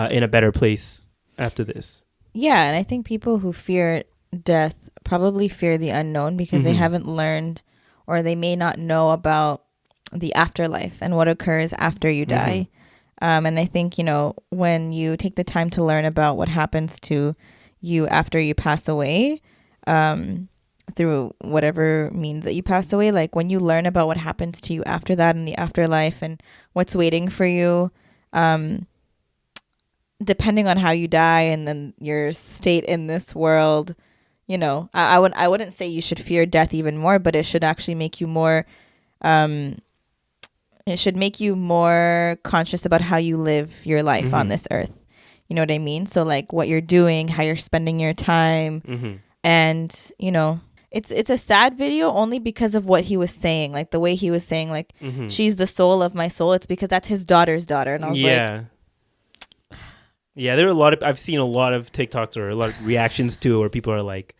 in a better place after this. Yeah, and I think people who fear death probably fear the unknown because they haven't learned or they may not know about the afterlife and what occurs after you die. And I think, when you take the time to learn about what happens to you after you pass away, through whatever means that you pass away, like when you learn about what happens to you after that in the afterlife and what's waiting for you, depending on how you die and then your state in this world, I wouldn't say you should fear death even more, but it should actually make you more, it should make you more conscious about how you live your life on this earth. You know what I mean? So like what you're doing, how you're spending your time, and it's a sad video only because of what he was saying, like the way he was saying, like she's the soul of my soul. It's because that's his daughter's daughter, and I was like, yeah, there are I've seen a lot of TikToks or a lot of reactions to where people are like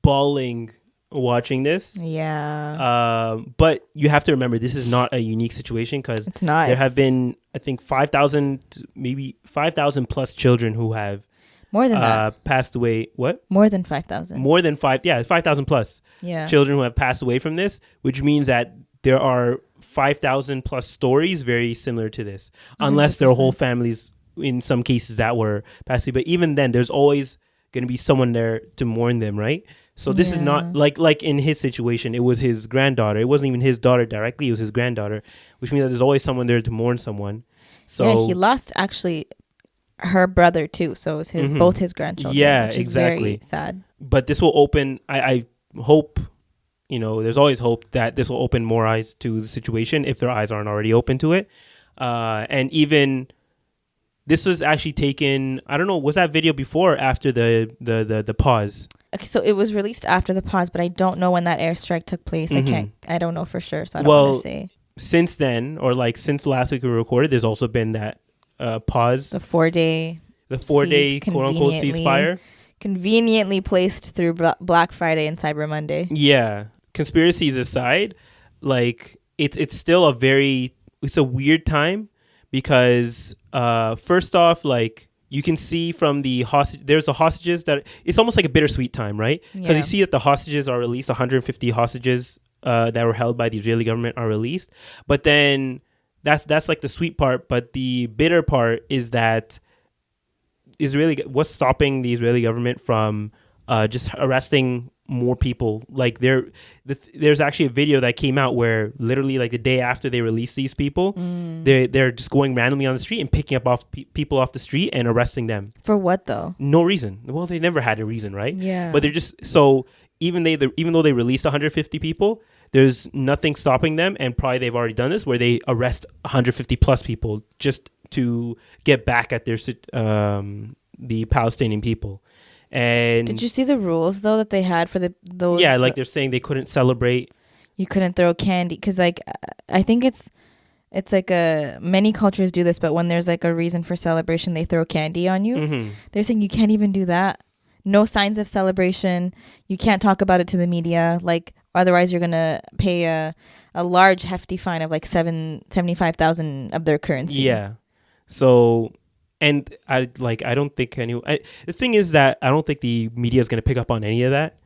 bawling watching this. Yeah. But you have to remember, this is not a unique situation because it's not. There have been, I think, 5,000, maybe 5,000 plus children who have more than that passed away. What? More than 5,000. More than 5,000 plus children who have passed away from this, which means that there are 5,000 plus stories very similar to this, unless 100%. Their whole families, in some cases, that were passed away. But even then, there's always going to be someone there to mourn them, right? So this is not like in his situation, it was his granddaughter. It wasn't even his daughter directly, it was his granddaughter, which means that there's always someone there to mourn someone. So he lost actually her brother too. So it was his both his grandchildren. Yeah, which is exactly. Very sad. But this will open, I hope, there's always hope that this will open more eyes to the situation if their eyes aren't already open to it. And even this was actually taken, I don't know, was that video before or after the pause? Okay, so it was released after the pause, but I don't know when that airstrike took place. I don't know for sure, so I don't want to say. Since then, or like since last week we recorded, there's also been that pause. The 4-day quote unquote ceasefire. Conveniently placed through Black Friday and Cyber Monday. Yeah. Conspiracies aside, like it's still it's a weird time because first off, like you can see from there's the hostages that it's almost like a bittersweet time, right? Because you see that the hostages are released, 150 hostages that were held by the Israeli government are released. But then that's like the sweet part. But the bitter part is that what's stopping the Israeli government from just arresting more people. Like there's actually a video that came out where literally like the day after they release these people, they're just going randomly on the street and picking up people off the street and arresting them. For what though? No reason. Well, they never had a reason, right? Yeah. But they're just even though they released 150 people, there's nothing stopping them, and probably they've already done this where they arrest 150 plus people just to get back at the Palestinian people. And did you see the rules though that they had for those? Yeah, like they're saying they couldn't celebrate. You couldn't throw candy because, like, I think it's like many cultures do this, but when there's like a reason for celebration, they throw candy on you. They're saying you can't even do that. No signs of celebration. You can't talk about it to the media, like otherwise you're gonna pay a large hefty fine of like 75,000 of their currency. Yeah. So. And I don't think the thing is that I don't think the media is going to pick up on any of that,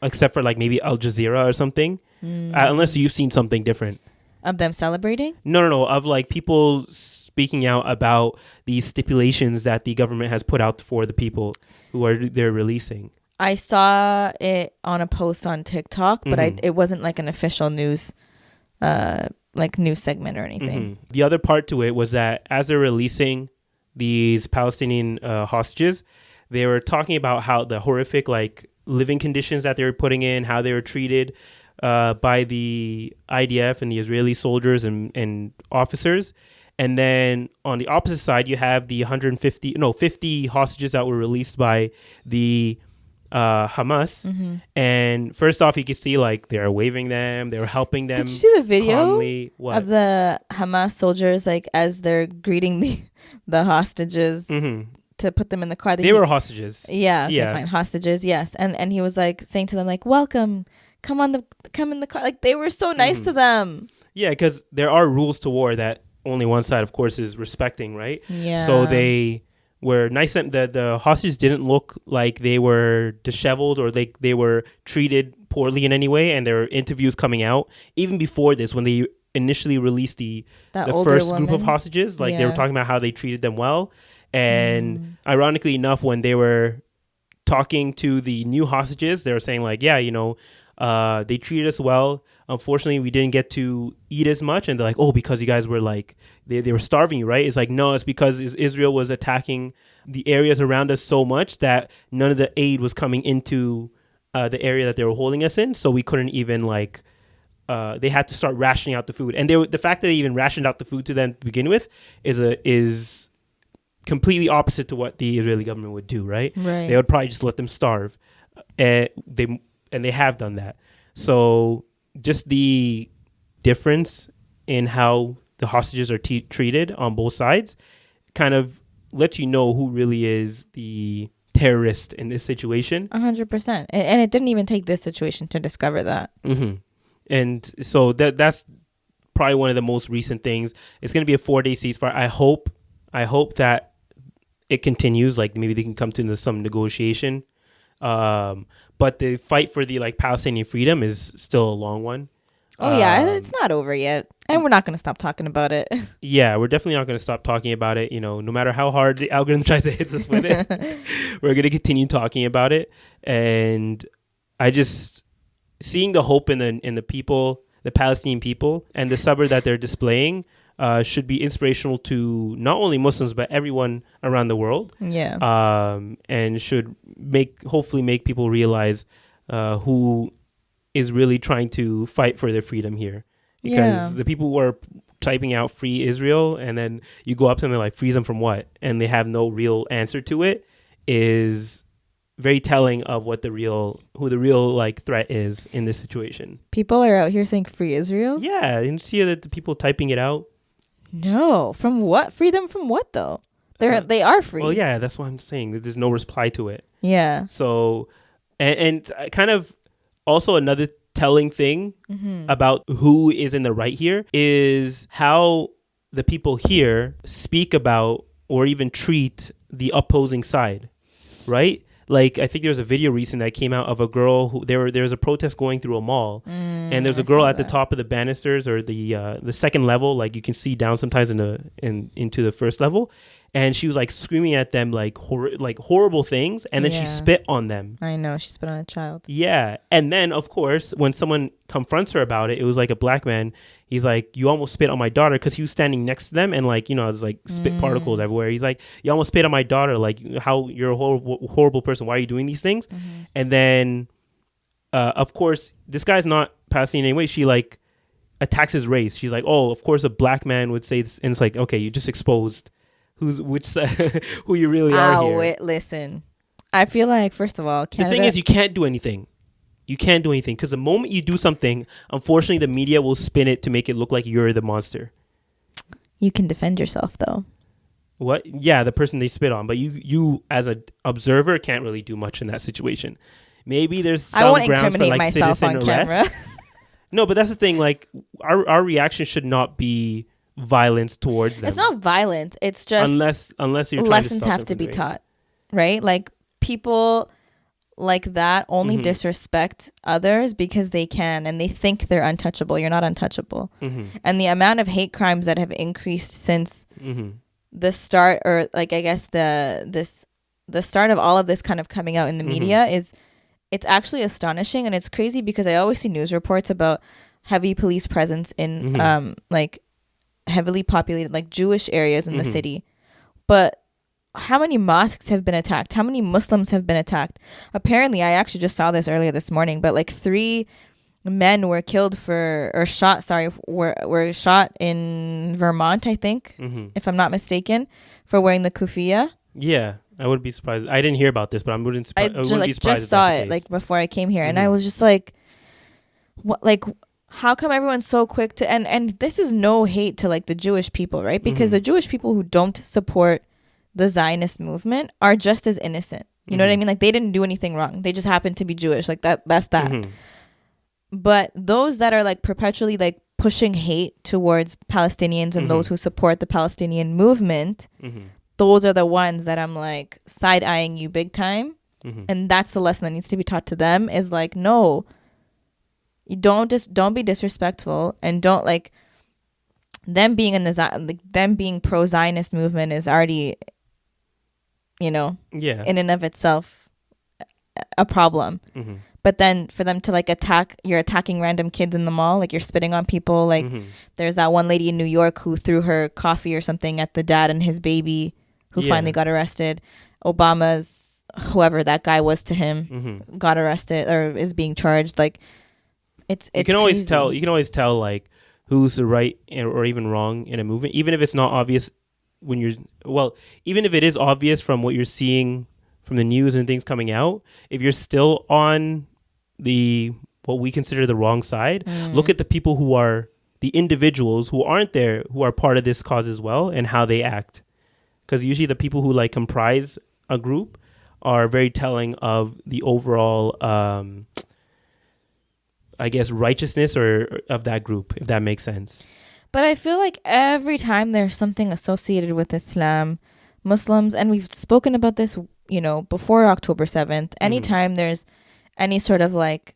except for like maybe Al Jazeera or something, unless you've seen something different. Of them celebrating? No. Of like people speaking out about these stipulations that the government has put out for the people who they're releasing. I saw it on a post on TikTok, but it wasn't like an official news news segment or anything. The other part to it was that as they're releasing these Palestinian hostages, they were talking about how the horrific like living conditions that they were putting in, how they were treated by the IDF and the Israeli soldiers and officers. And then on the opposite side, you have the 50 hostages that were released by the Hamas. And first off, you could see like they're waving them, they were helping them. Did you see the video calmly. of the Hamas soldiers like as they're greeting the hostages to put them in the car? They were hostages. Yeah, okay, fine, hostages. Yes, and he was like saying to them like, "Welcome, come in the car." Like they were so nice to them. Yeah, because there are rules to war that only one side, of course, is respecting, right? Yeah. So they were nice, and the hostages didn't look like they were disheveled or they were treated poorly in any way. And there were interviews coming out even before this when they initially released the first group of hostages. Like they were talking about how they treated them well. And ironically enough, when they were talking to the new hostages, they were saying like, yeah, they treated us well. Unfortunately, we didn't get to eat as much. And they're like, oh, because you guys were like, they were starving you, right? It's like, no, it's because Israel was attacking the areas around us so much that none of the aid was coming into the area that they were holding us in. So we couldn't even like, they had to start rationing out the food. And the fact that they even rationed out the food to them to begin with is completely opposite to what the Israeli government would do, right? They would probably just let them starve. And they have done that. So just the difference in how the hostages are treated on both sides kind of lets you know who really is the terrorist in this situation. 100%. And it didn't even take this situation to discover that. And so that's probably one of the most recent things. It's going to be a 4-day ceasefire. I hope that it continues. Like maybe they can come to some negotiation. But the fight for the like Palestinian freedom is still a long one. Oh yeah, it's not over yet, and we're not going to stop talking about it. Yeah, we're definitely not going to stop talking about it. No matter how hard the algorithm tries to hit us with it, we're going to continue talking about it. And I just seeing the hope in the people, the Palestinian people, and the sabr that they're displaying should be inspirational to not only Muslims but everyone around the world. Yeah. And should hopefully make people realize who is really trying to fight for their freedom here. Because the people who are typing out free Israel and then you go up to them and like freeze them from what? And they have no real answer to it is very telling of who the real like threat is in this situation. People are out here saying free Israel? Yeah, and see that the people typing it out. No, from what? Free them from what though? They are free. Well, yeah, that's what I'm saying. There's no reply to it. Yeah. So, and kind of also another telling thing about who is in the right here is how the people here speak about or even treat the opposing side, right? Like, I think there was a video recent that came out of a girl who there was a protest going through a mall, and there's a girl at the top of the banisters or the second level, like you can see down sometimes into the first level, and she was like screaming at them like horrible things, and then she spit on them. I know, she spit on a child. Yeah, and then of course when someone confronts her about it, it was like a black man. He's like, you almost spit on my daughter, because he was standing next to them, and like, there's like spit particles everywhere. He's like, you almost spit on my daughter. Like, how you're a horrible person. Why are you doing these things? And then, of course, this guy's not Palestinian anyway. She like attacks his race. She's like, oh, of course a black man would say this, and it's like, okay, you just exposed who you really are here. Wait, listen. I feel like, first of all, Canada... The thing is, you can't do anything. You can't do anything, because the moment you do something, unfortunately, the media will spin it to make it look like you're the monster. You can defend yourself, though. What? Yeah, the person they spit on. But you as an observer, can't really do much in that situation. Maybe there's some grounds for like citizen arrest. No, but that's the thing. Like, our reaction should not be violence towards them. It's not violent. It's just unless you're lessons have to be taught, right? Like, people like that only disrespect others because they can, and they think they're untouchable. You're not untouchable. And the amount of hate crimes that have increased since the start, or like, I guess the start of all of this kind of coming out in the media it's actually astonishing. And it's crazy because I always see news reports about heavy police presence in like heavily populated like Jewish areas in the city, but how many mosques have been attacked? How many Muslims have been attacked? Apparently, I actually just saw this earlier this morning, but like 3 men were shot in Vermont, I think, if I'm not mistaken, for wearing the kufiya. Yeah, I wouldn't be surprised. I didn't hear about this, but I wouldn't be surprised just saw it like before I came here, and I was just like, what? Like, how come everyone's so quick to? And this is no hate to like the Jewish people, right? Because the Jewish people who don't support the Zionist movement are just as innocent. You know what I mean? Like, they didn't do anything wrong. They just happen to be Jewish. Like that's that. But those that are like perpetually like pushing hate towards Palestinians and those who support the Palestinian movement, those are the ones that I'm like side-eyeing you big time. And that's the lesson that needs to be taught to them, is like, no, you don't be disrespectful, and don't like them being in the them being pro-Zionist movement is already, you know, in and of itself a problem. But then for them to like you're attacking random kids in the mall, like you're spitting on people. Like there's that one lady in New York who threw her coffee or something at the dad and his baby, who finally got arrested. Obama's, whoever that guy was to him, got arrested or is being charged. Like it's you can always tell. You can always tell like who's the right or even wrong in a movement, even if it's not obvious when you're even if it is obvious from what you're seeing from the news and things coming out. If you're still on what we consider the wrong side, look at the people who are the individuals who aren't there, who are part of this cause as well, and how they act. Because usually the people who like comprise a group are very telling of the overall, I guess, righteousness or of that group, if that makes sense. But I feel like every time there's something associated with Islam, Muslims, and we've spoken about this, you know, before October 7th, anytime there's any sort of like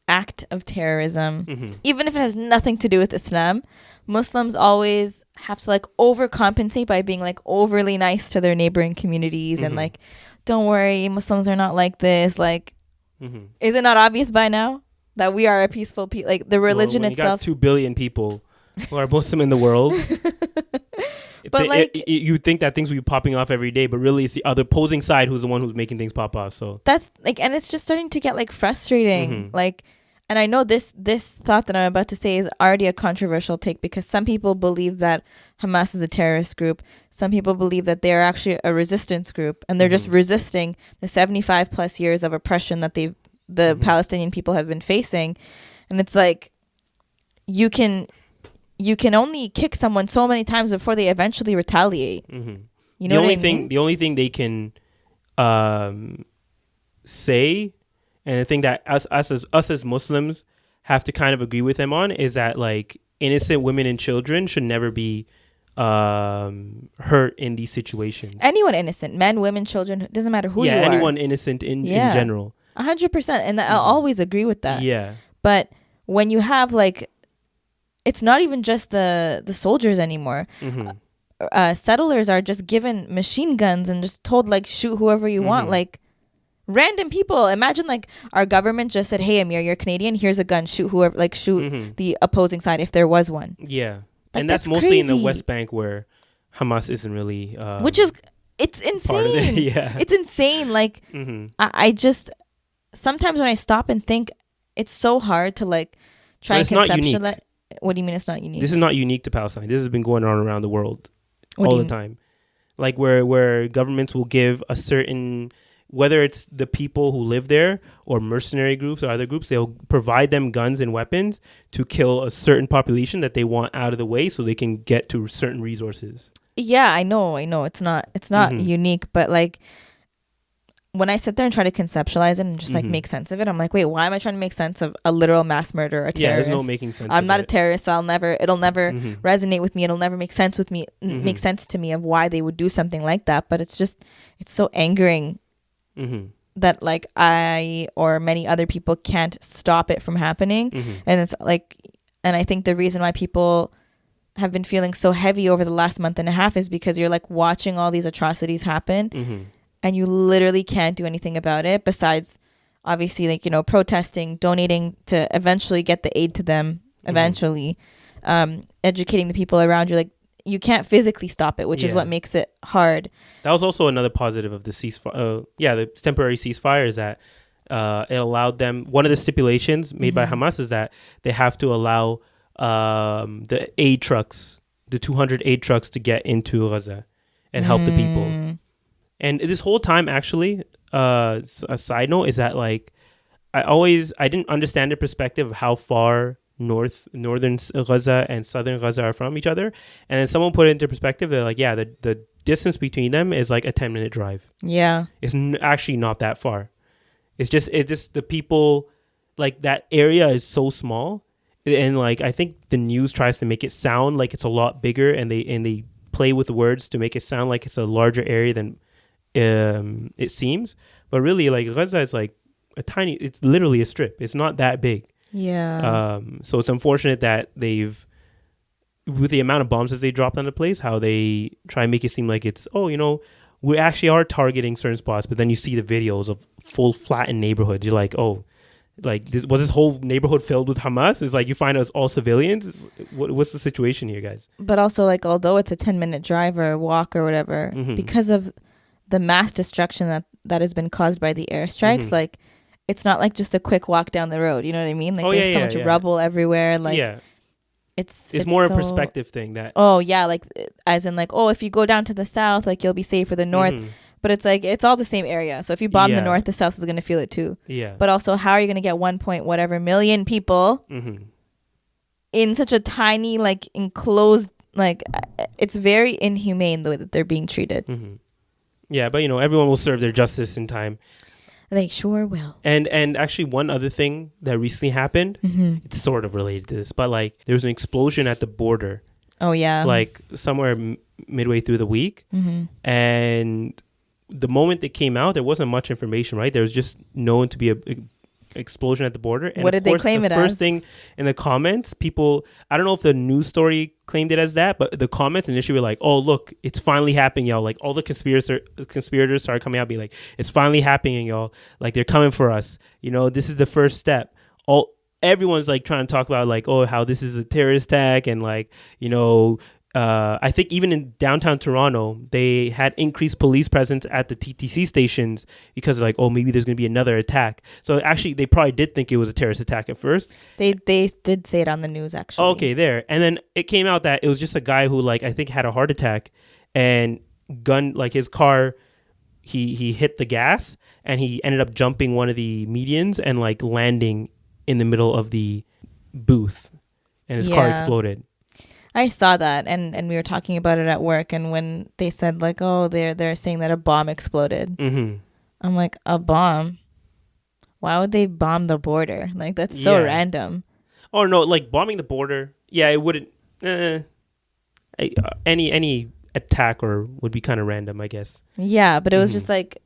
act of terrorism, even if it has nothing to do with Islam, Muslims always have to like overcompensate by being like overly nice to their neighboring communities and like, don't worry, Muslims are not like this. Like, is it not obvious by now that we are a peaceful people? Like the religion when itself. You got 2 billion people who are Muslim in the world. But you think that things will be popping off every day, but really it's the other opposing side who's the one who's making things pop off. So that's like, and it's just starting to get like frustrating. Like, and I know this thought that I'm about to say is already a controversial take, because some people believe that Hamas is a terrorist group. Some people believe that they're actually a resistance group, and they're just resisting the 75 plus years of oppression that the Palestinian people have been facing. And it's like, you can only kick someone so many times before they eventually retaliate. You know the only thing they can say, and the thing that us as Muslims have to kind of agree with them on, is that like innocent women and children should never be hurt in these situations. Anyone innocent, men, women, children, doesn't matter who you are. Yeah, anyone innocent in general. 100%, and I'll always agree with that. Yeah. But when you have like, it's not even just the soldiers anymore. Settlers are just given machine guns and just told like, shoot whoever you want. Like random people. Imagine like our government just said, hey Amir, you're Canadian, here's a gun, shoot whoever, like shoot the opposing side if there was one. Yeah. Like, and that's mostly crazy. In the West Bank, where Hamas isn't really which is, it's insane. It's insane. Like I just sometimes when I stop and think, it's so hard to like try and conceptualize. What do you mean it's not unique? This is not unique to Palestine. This has been going on around the world all the time. Like where governments will give a certain, whether it's the people who live there or mercenary groups or other groups, they'll provide them guns and weapons to kill a certain population that they want out of the way so they can get to certain resources. Yeah, I know. It's not unique, but like when I sit there and try to conceptualize it and just like make sense of it, I'm like, wait, why am I trying to make sense of a literal mass murderer, a terrorist? Yeah, there's no making sense. I'm not a terrorist. It'll never resonate with me. It'll never make sense with me. Make sense to me of why they would do something like that. But it's so angering that like I or many other people can't stop it from happening. And it's like, and I think the reason why people have been feeling so heavy over the last month and a half is because you're like watching all these atrocities happen. And you literally can't do anything about it besides obviously like, you know, protesting, donating to eventually get the aid to them eventually, educating the people around you. Like you can't physically stop it, which is what makes it hard. That was also another positive of the ceasefire. The temporary ceasefire is that it allowed them, one of the stipulations made by Hamas is that they have to allow the aid trucks, the 200 aid trucks to get into Gaza and help the people. And this whole time, actually, a side note is that like I didn't understand the perspective of how far northern Gaza and southern Gaza are from each other. And then someone put it into perspective. They're like, yeah, the distance between them is like a 10-minute drive. Yeah. It's actually not that far. It's just the people, like that area is so small. And like, I think the news tries to make it sound like it's a lot bigger, and they play with words to make it sound like it's a larger area than it seems. But really, like, Gaza is like it's literally a strip. It's not that big. Yeah. So it's unfortunate that with the amount of bombs that they dropped on the place, how they try and make it seem like it's, we actually are targeting certain spots, but then you see the videos of full flattened neighborhoods. You're like, oh, like this whole neighborhood filled with Hamas? It's like you find us all civilians. What's the situation here, guys? But also, like, although it's a 10-minute drive or walk or whatever, because of the mass destruction that has been caused by the airstrikes, like, it's not like just a quick walk down the road. You know what I mean? Like, there's so much rubble everywhere. Like, it's more a perspective thing that. Oh yeah, like as in like, oh, if you go down to the south, like you'll be safe for the north. But it's like it's all the same area. So if you bomb the north, the south is gonna feel it too. Yeah. But also, how are you gonna get 1 point whatever million people in such a tiny, like, enclosed, like, it's very inhumane the way that they're being treated. Yeah, but everyone will serve their justice in time. They sure will. And actually, one other thing that recently happened, it's sort of related to this, but like there was an explosion at the border. Oh yeah. Like somewhere midway through the week, and the moment it came out, there wasn't much information. Right, there was just known to be a explosion at the border. And what did they claim it as? First thing in the comments, people, I don't know if the news story claimed it as that, but the comments initially were like, oh, look, it's finally happening, y'all. Like, all the conspirators started coming out being like, it's finally happening, y'all. Like, they're coming for us. This is the first step. Everyone's like trying to talk about like, oh, how this is a terrorist attack, and like, I think even in downtown Toronto, they had increased police presence at the TTC stations because like, oh, maybe there's going to be another attack. So actually, they probably did think it was a terrorist attack at first. They did say it on the news, actually. Okay, there. And then it came out that it was just a guy who, like, I think had a heart attack and like his car, he hit the gas and he ended up jumping one of the medians and like landing in the middle of the booth, and his car exploded. I saw that, and we were talking about it at work, and when they said like, oh, they're saying that a bomb exploded, I'm like, a bomb? Why would they bomb the border? Like, that's so random. Oh no, like bombing the border, it wouldn't. Any attack or would be kind of random, I guess. Yeah, but it was just like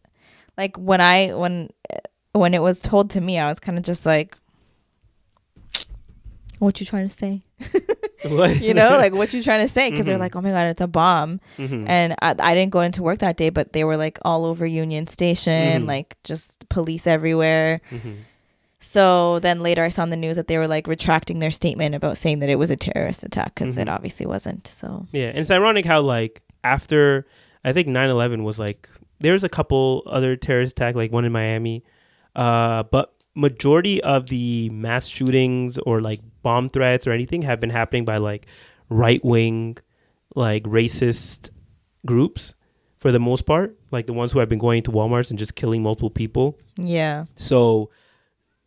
when it was told to me, I was kind of just like, what you trying to say? What? Like, what you trying to say? Because they're like, oh my god, it's a bomb. And I didn't go into work that day, but they were like all over Union Station, like just police everywhere. So then later I saw on the news that they were like retracting their statement about saying that it was a terrorist attack, because it obviously wasn't. So yeah, and it's ironic how like after, I think 9/11 was like, there's a couple other terrorist attacks, like one in Miami, but majority of the mass shootings or like bomb threats or anything have been happening by like right-wing, like racist groups for the most part, like the ones who have been going to Walmarts and just killing multiple people. Yeah. So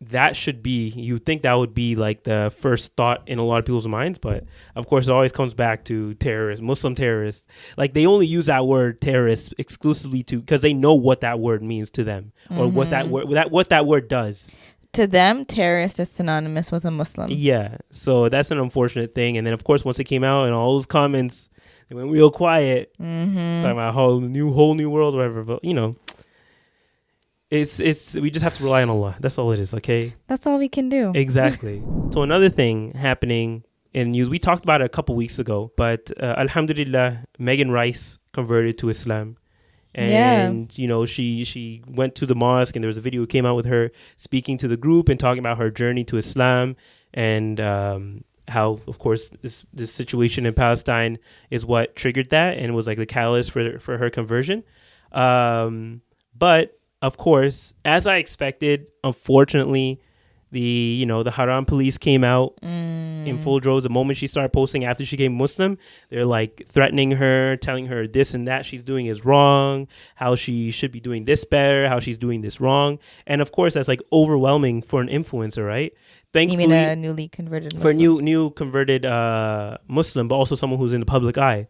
that should be, you think that would be like the first thought in a lot of people's minds, but of course it always comes back to terrorists, Muslim terrorists. Like they only use that word terrorist exclusively because they know what that word means to them, or what that word does. To them, terrorist is synonymous with a Muslim. Yeah, so that's an unfortunate thing. And then of course once it came out and all those comments, they went real quiet, talking about whole new world or whatever. But it's we just have to rely on Allah. That's all it is, okay? That's all we can do. Exactly. So another thing happening in news, we talked about it a couple weeks ago, but alhamdulillah, Megan Rice converted to Islam. And she went to the mosque, and there was a video that came out with her speaking to the group and talking about her journey to Islam, and how, of course, this situation in Palestine is what triggered that and was like the catalyst for her conversion. But of course, as I expected, unfortunately, the Haram police came out in full droves. The moment she started posting after she became Muslim, they're like threatening her, telling her this and that she's doing is wrong, how she should be doing this better, how she's doing this wrong. And of course, that's like overwhelming for an influencer, right? Thankfully, you mean a newly converted Muslim? For a new converted Muslim, but also someone who's in the public eye.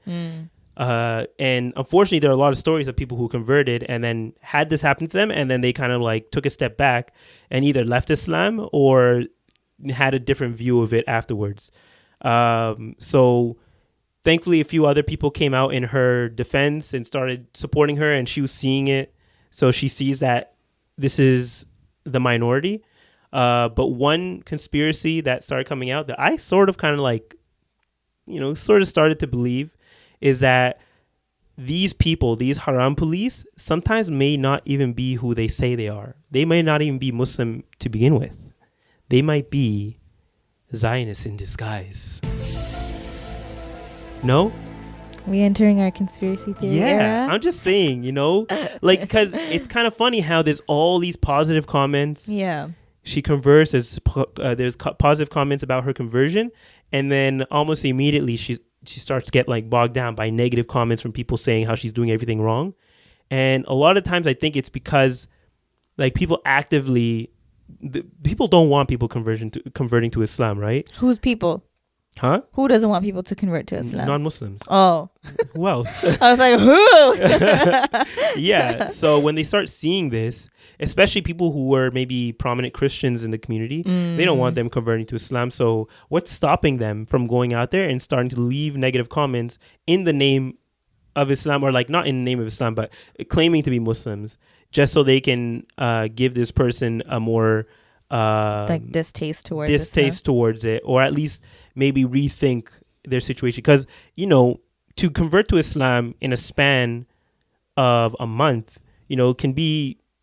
And unfortunately, there are a lot of stories of people who converted and then had this happen to them, and then they kind of like took a step back and either left Islam or had a different view of it afterwards. So thankfully, a few other people came out in her defense and started supporting her, and she was seeing it. So she sees that this is the minority. But one conspiracy that started coming out that I sort of kind of like, sort of started to believe is that these people, these Haram police, sometimes may not even be who they say they are. They may not even be Muslim to begin with. They might be Zionists in disguise. No? We entering our conspiracy theory era? I'm just saying, like, because it's kind of funny how there's all these positive comments. Yeah. She converts, there's positive comments about her conversion, and then almost immediately she starts to get like bogged down by negative comments from people saying how she's doing everything wrong. And a lot of times I think it's because like people people don't want people converting to Islam, right? Who's people? Huh? Who doesn't want people to convert to Islam? Non-Muslims. Oh. Who else? I was like, who? Yeah. So when they start seeing this, especially people who were maybe prominent Christians in the community, they don't want them converting to Islam. So what's stopping them from going out there and starting to leave negative comments in the name of Islam, or like not in the name of Islam, but claiming to be Muslims, just so they can give this person a more like distaste towards it, or at least maybe rethink their situation. Because to convert to Islam in a span of a month,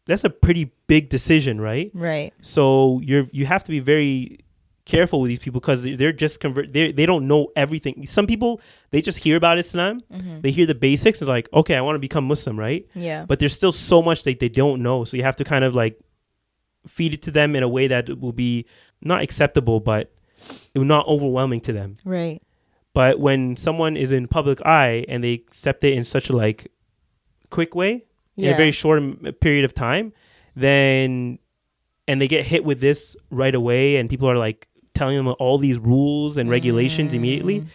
that's a pretty big decision, right? Right. So you have to be very careful with these people, because they're just they don't know everything. Some people, they just hear about Islam, they hear the basics, and like, okay, I want to become Muslim, right? Yeah. But there's still so much that they don't know, so you have to kind of like feed it to them in a way that will be not acceptable, but it will not overwhelming to them. Right. But when someone is in public eye and they accept it in such a like quick way, in a very short period of time, then and they get hit with this right away, and people are like telling them all these rules and regulations immediately,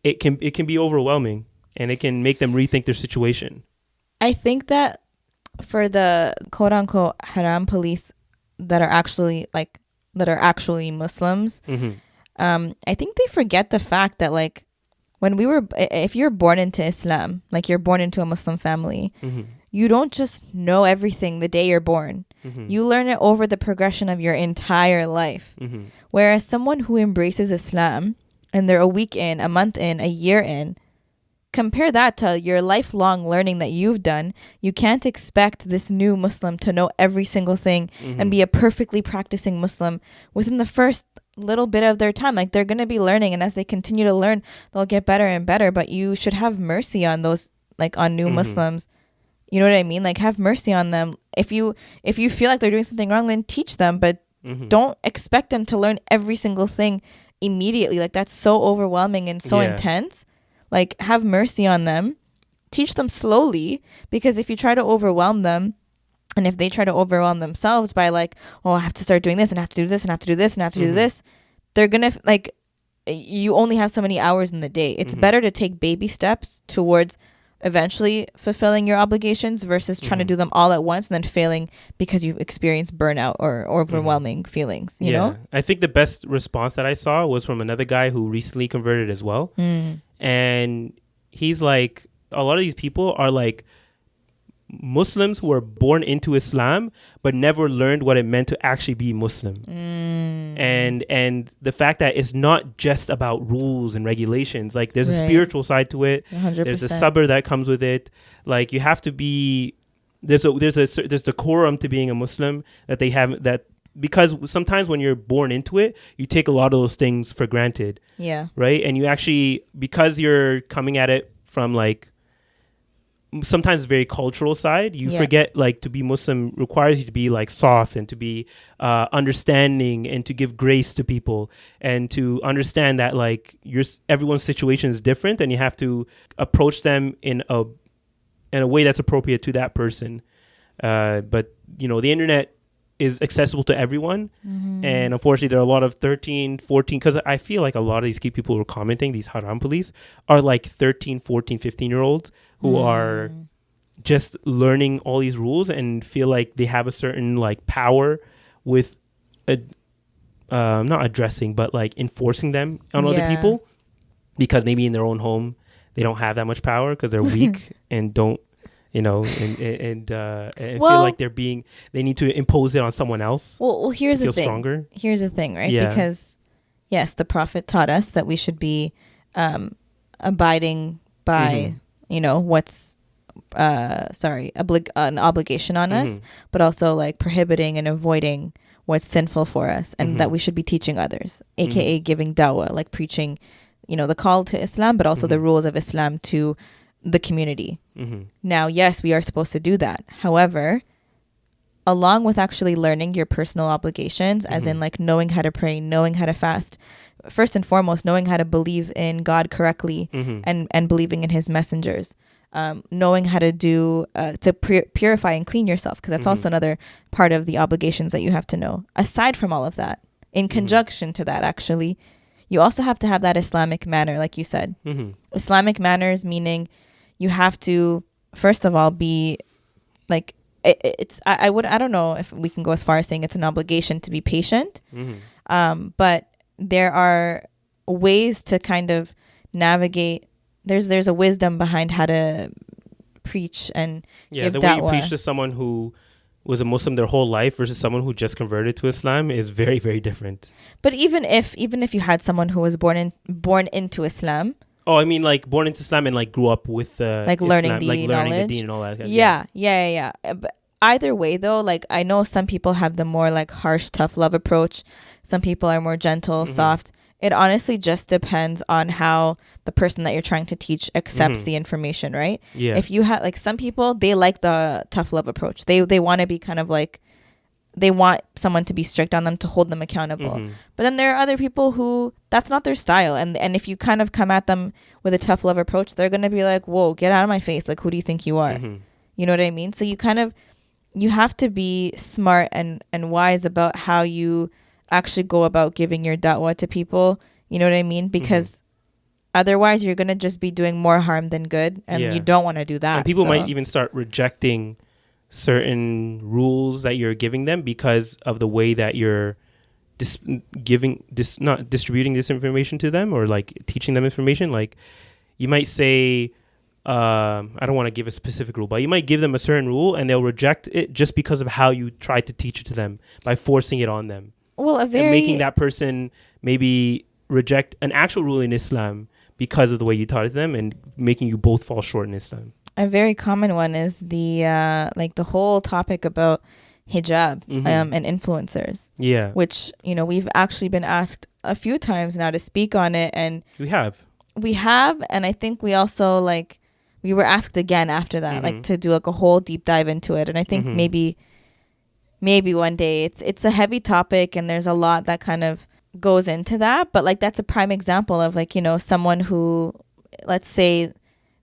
it can be overwhelming, and it can make them rethink their situation. I think that for the quote unquote Haram police that are actually Muslims, I think they forget the fact that like if you're born into Islam, like you're born into a Muslim family, you don't just know everything the day you're born. You learn it over the progression of your entire life. Whereas someone who embraces Islam and they're a week in, a month in, a year in, compare that to your lifelong learning that you've done. You can't expect this new Muslim to know every single thing and be a perfectly practicing Muslim within the first little bit of their time. Like, they're going to be learning, and as they continue to learn, they'll get better and better. But you should have mercy on those, like on new Muslims. You know what I mean? Like, have mercy on them. If you feel like they're doing something wrong, then teach them, but don't expect them to learn every single thing immediately. Like, that's so overwhelming and so intense. Like, have mercy on them. Teach them slowly, because if you try to overwhelm them, and if they try to overwhelm themselves by like, oh, I have to start doing this, and I have to do this, and I have to do this, and I have to do this, they're going to, like, you only have so many hours in the day. It's better to take baby steps towards eventually fulfilling your obligations versus trying to do them all at once and then failing because you've experienced burnout or overwhelming feelings, you know? I think the best response that I saw was from another guy who recently converted as well. And he's like, a lot of these people are like Muslims who were born into Islam but never learned what it meant to actually be Muslim. And the fact that it's not just about rules and regulations. Like, there's a spiritual side to it. 100%. There's a sabr that comes with it. Like, you have to be, there's decorum to being a Muslim that they have, that because sometimes when you're born into it, you take a lot of those things for granted. Yeah. Right? And you actually, because you're coming at it from like sometimes very cultural side. You forget like to be Muslim requires you to be like soft and to be understanding and to give grace to people and to understand that like everyone's situation is different and you have to approach them in a way that's appropriate to that person. But the internet is accessible to everyone. And unfortunately there are a lot of 13, 14, because I feel like a lot of these people who are commenting, these Haram police, are like 13, 14, 15-year-olds who are just learning all these rules and feel like they have a certain like power with not addressing but like enforcing them on other people, because maybe in their own home they don't have that much power because they're weak and don't and feel like they need to impose it on someone else. Well, here's the thing. Stronger. Here's the thing, right? Yeah. Because yes, the Prophet taught us that we should be abiding by what's an obligation on us, but also like prohibiting and avoiding what's sinful for us, and that we should be teaching others, aka giving dawah, like preaching the call to Islam, but also the rules of Islam to the community. Now, yes, we are supposed to do that. However, along with actually learning your personal obligations, as in like knowing how to pray, knowing how to fast, first and foremost, knowing how to believe in God correctly and believing in his messengers, knowing how to do to purify and clean yourself, because that's also another part of the obligations that you have to know. Aside from all of that, in conjunction to that, actually, you also have to have that Islamic manner, like you said. Islamic manners meaning you have to, first of all, be like, I don't know if we can go as far as saying it's an obligation to be patient, but there are ways to kind of navigate. There's a wisdom behind how to preach and give the da'wah. way you preach to someone who was a Muslim their whole life versus someone who just converted to Islam is very, very different. But even if you had someone who was born into Islam. Oh, I mean, like born into Islam and like grew up with like learning Islam, the like knowledge, learning the deen and all that. Yeah. But either way, though, like I know some people have the more like harsh, tough love approach. Some people are more gentle, soft. It honestly just depends on how the person that you're trying to teach accepts the information, right? Yeah. If you have like some people, they like the tough love approach. They want to be kind of like, they want someone to be strict on them, to hold them accountable. But then there are other people who that's not their style. And if you kind of come at them with a tough love approach, they're going to be like, whoa, get out of my face. Like, who do you think you are? You know what I mean? So you have to be smart and wise about how you actually go about giving your da'wah to people. You know what I mean? Because otherwise you're going to just be doing more harm than good. And you don't want to do that. And people might even start rejecting certain rules that you're giving them because of the way that you're not distributing this information to them or like teaching them information. Like you might say, I don't want to give a specific rule, but you might give them a certain rule and they'll reject it just because of how you try to teach it to them by forcing it on them. Well, and making that person maybe reject an actual rule in Islam because of the way you taught it to them and making you both fall short in Islam. A very common one is the whole topic about hijab and influencers. Yeah. Which, we've actually been asked a few times now to speak on it. And we have. And I think we also we were asked again after that, to do a whole deep dive into it. And I think maybe one day it's a heavy topic and there's a lot that kind of goes into that. But that's a prime example of someone who, let's say,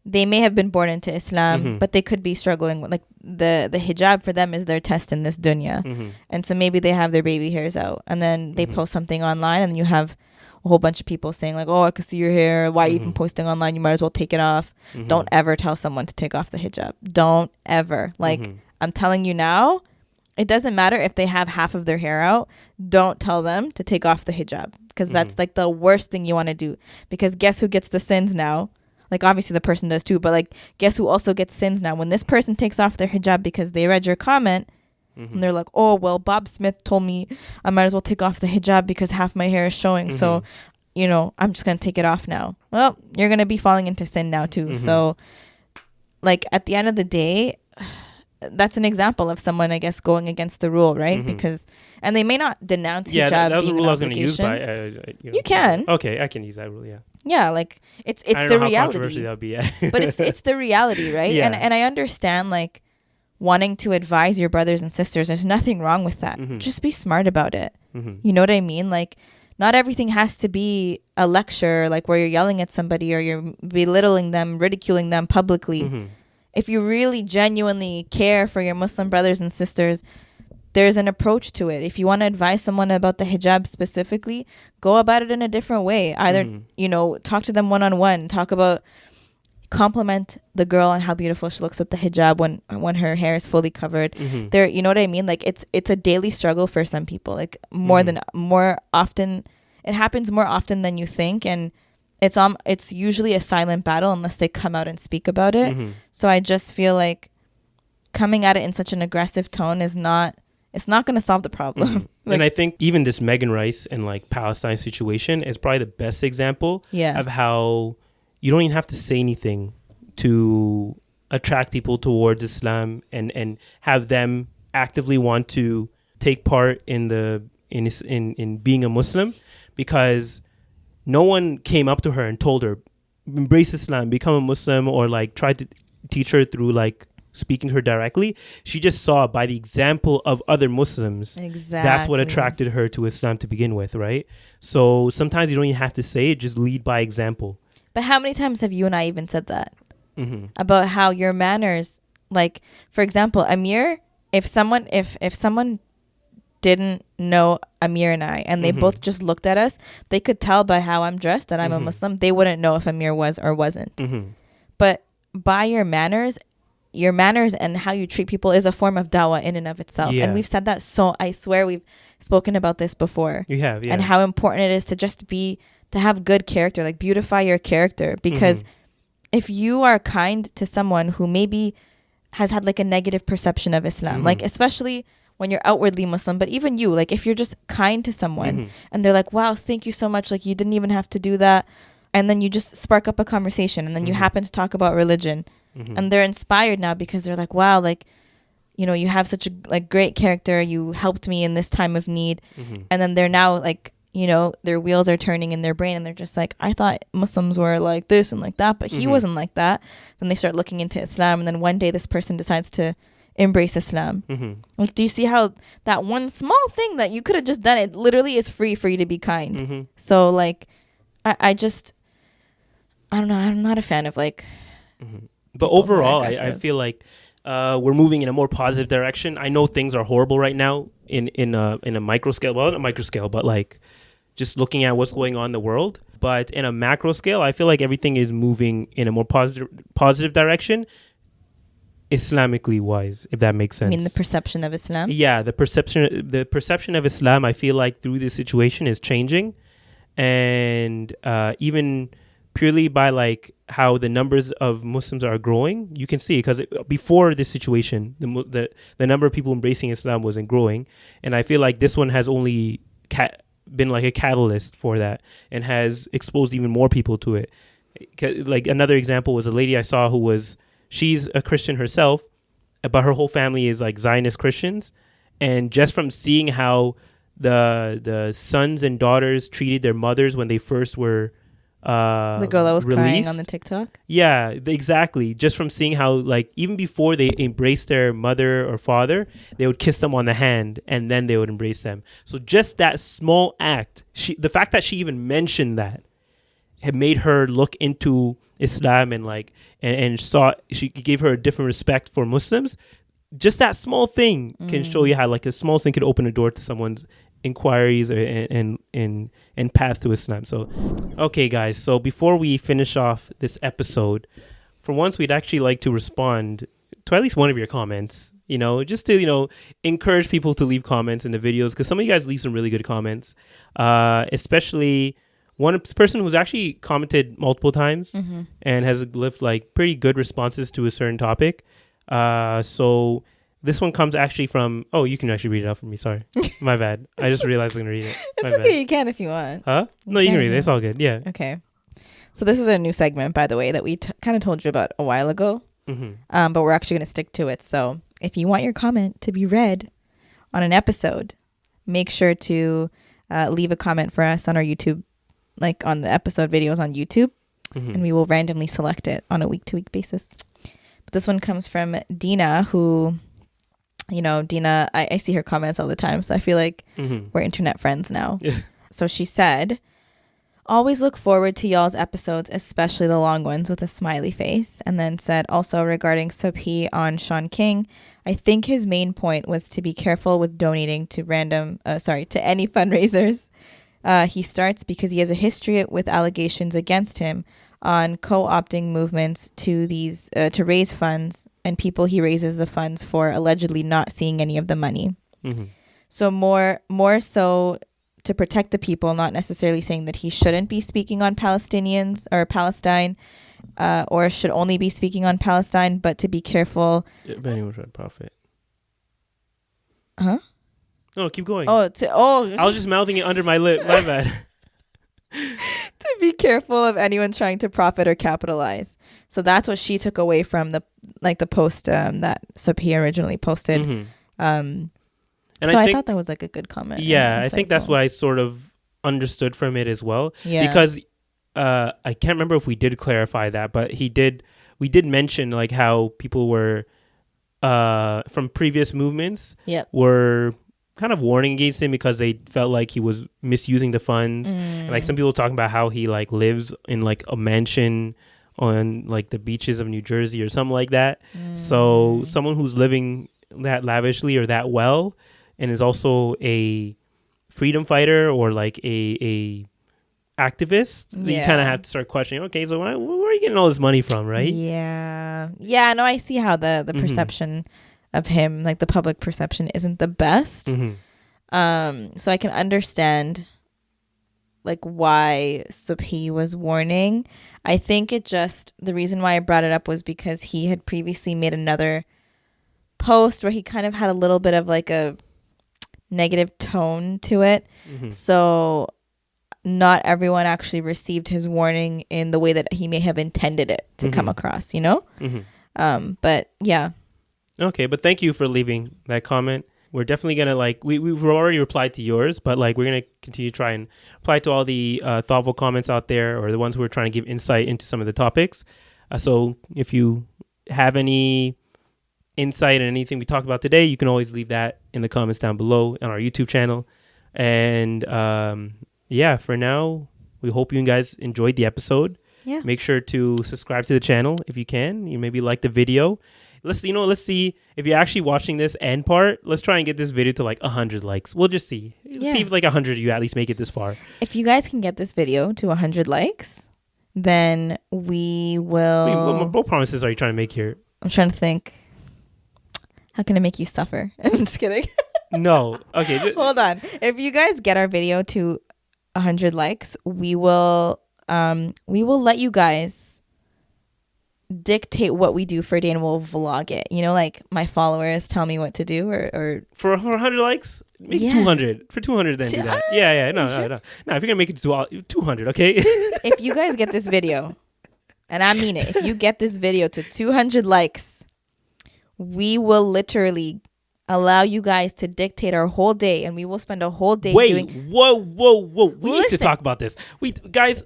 they may have been born into Islam, but they could be struggling with the hijab for them is their test in this dunya. And so maybe they have their baby hairs out and then they post something online and you have a whole bunch of people saying oh, I can see your hair. Why are you even posting online? You might as well take it off. Don't ever tell someone to take off the hijab. Don't ever. I'm telling you now, it doesn't matter if they have half of their hair out. Don't tell them to take off the hijab because that's the worst thing you want to do, because guess who gets the sins now? Obviously the person does too, but guess who also gets sins now? When this person takes off their hijab because they read your comment and they're like, oh, well, Bob Smith told me I might as well take off the hijab because half my hair is showing. So, I'm just going to take it off now. Well, you're going to be falling into sin now too. So at the end of the day, that's an example of someone, I guess, going against the rule, right? And they may not denounce hijab. Yeah, that was being the rule I was going to use. You can. Okay, I can use that rule. Yeah, like it's I don't the know how reality. controversial that would be. Yeah. But it's the reality, right? Yeah. And I understand like wanting to advise your brothers and sisters. There's nothing wrong with that. Just be smart about it. You know what I mean? Like, not everything has to be a lecture, like where you're yelling at somebody or you're belittling them, ridiculing them publicly. If you really genuinely care for your Muslim brothers and sisters, there's an approach to it. If you want to advise someone about the hijab specifically, go about it in a different way. Either, you know, talk to them one-on-one, compliment the girl on how beautiful she looks with the hijab when her hair is fully covered. There, you know what I mean? Like it's a daily struggle for some people. Like more often, it happens more often than you think, and it's usually a silent battle unless they come out and speak about it. So I just feel like coming at it in such an aggressive tone is not. It's not going to solve the problem. Like, and I think even this Megan Rice and like Palestine situation is probably the best example of how you don't even have to say anything to attract people towards Islam and have them actively want to take part in being a Muslim, because no one came up to her and told her embrace Islam, become a Muslim, or like tried to teach her through like speaking to her directly. She just saw by the example of other Muslims. Exactly. That's what attracted her to Islam to begin with, right? So sometimes you don't even have to say it, just lead by example. But how many times have you and I even said that? About how your manners, like, for example, Amir, if someone didn't know Amir and I, and they both just looked at us, they could tell by how I'm dressed that I'm a Muslim. They wouldn't know if Amir was or wasn't. But by your manners and how you treat people is a form of dawah in and of itself. And we've said that, so I swear we've spoken about this before. You have, yeah. And how important it is to have good character, like beautify your character. Because if you are kind to someone who maybe has had like a negative perception of Islam, like especially when you're outwardly Muslim, but even you, like if you're just kind to someone and they're like, wow, thank you so much, like you didn't even have to do that, and then you just spark up a conversation, and then you happen to talk about religion, and they're inspired now because they're like, wow, like, you know, you have such a like great character, you helped me in this time of need, and then they're now like, you know, their wheels are turning in their brain, and they're just like, I thought Muslims were like this and like that, but he wasn't like that. Then they start looking into Islam, and then one day this person decides to embrace Islam. Like, do you see how that one small thing that you could have just done, it literally is free for you to be kind. So like I don't know, I'm not a fan of like but overall I feel like we're moving in a more positive direction. I know things are horrible right now in a micro scale, well, not a micro scale, but like just looking at what's going on in the world. But in a macro scale, I feel like everything is moving in a more positive direction, Islamically wise, if that makes sense. I mean, the perception of Islam? Yeah, the perception of Islam, I feel like through this situation is changing. And even purely by like how the numbers of Muslims are growing, you can see, because before this situation, the number of people embracing Islam wasn't growing. And I feel like this one has only been like a catalyst for that and has exposed even more people to it. Like another example was a lady I saw she's a Christian herself, but her whole family is like Zionist Christians. And just from seeing how the sons and daughters treated their mothers when they first were the girl that was released, crying on the TikTok. Yeah, exactly. Just from seeing how like even before they embraced their mother or father, they would kiss them on the hand and then they would embrace them. So just that small act, the fact that she even mentioned that had made her look into Islam and like and saw she gave her a different respect for Muslims. Just that small thing can show you how like a small thing could open a door to someone's inquiries and path to Islam. So okay guys, so before we finish off this episode, for once we'd actually like to respond to at least one of your comments, you know, just to, you know, encourage people to leave comments in the videos, because some of you guys leave some really good comments, especially one person who's actually commented multiple times and has left like pretty good responses to a certain topic. So this one comes actually from, oh, you can actually read it out for me. Sorry. My bad. I just realized I'm going to read it. It's okay. Bad. You can if you want. Huh? No, you can read it. It's all good. Yeah. Okay. So this is a new segment, by the way, that we kind of told you about a while ago. But we're actually going to stick to it. So if you want your comment to be read on an episode, make sure to leave a comment for us on our YouTube like on the episode videos on YouTube, and we will randomly select it on a week-to-week basis. But this one comes from Dina, who, you know, Dina, I see her comments all the time, so I feel like we're internet friends now. So she said, always look forward to y'all's episodes, especially the long ones, with a smiley face. And then said, also regarding sooooo on Sean King, I think his main point was to be careful with donating to to any fundraisers he starts, because he has a history with allegations against him on co-opting movements to these to raise funds, and people he raises the funds for allegedly not seeing any of the money. So more so to protect the people, not necessarily saying that he shouldn't be speaking on Palestinians or Palestine, or should only be speaking on Palestine, but to be careful. If anyone tried to profit. Huh? No, keep going. I was just mouthing it under my lip. My bad. To be careful of anyone trying to profit or capitalize. So that's what she took away from the post that sooooo originally posted. And so I thought that was like a good comment. Yeah, I think that's what I sort of understood from it as well. Yeah. Because I can't remember if we did clarify that, but we did mention like how people were from previous movements were kind of warning against him because they felt like he was misusing the funds. And, like, some people talking about how he like lives in like a mansion on like the beaches of New Jersey or something like that. So someone who's living that lavishly or that well and is also a freedom fighter or like a activist, you kind of have to start questioning, okay, so where are you getting all this money from, right? No, I see how the perception of him, like the public perception, isn't the best. So I can understand like why sooooo was warning. I think the reason why I brought it up was because he had previously made another post where he kind of had a little bit of like a negative tone to it. So not everyone actually received his warning in the way that he may have intended it to come across, you know? But yeah. Okay, but thank you for leaving that comment. We're definitely going to like, we've already replied to yours, but like we're going to continue to try and reply to all the thoughtful comments out there, or the ones who are trying to give insight into some of the topics. So if you have any insight and anything we talked about today, you can always leave that in the comments down below on our YouTube channel. And for now, we hope you guys enjoyed the episode. Yeah. Make sure to subscribe to the channel if you can. You maybe like the video. Let's see if you're actually watching this end part. Let's try and get this video to like 100 likes. We'll just see. See if like 100 of you at least make it this far. If you guys can get this video to 100 likes, then we will. What promises are you trying to make here? I'm trying to think. How can I make you suffer? I'm just kidding. No. Okay. Hold on. If you guys get our video to 100 likes, we will let you guys dictate what we do for a day, and we'll vlog it. You know, like my followers tell me what to do, or for 100 likes, make it 200. For 200, then do that. Yeah. No. If you're gonna make it to 200, okay. If you guys get this video, and I mean it, if you get this video to 200 likes, we will literally allow you guys to dictate our whole day, and we will spend a whole day doing. Whoa! We need to talk about this. Guys.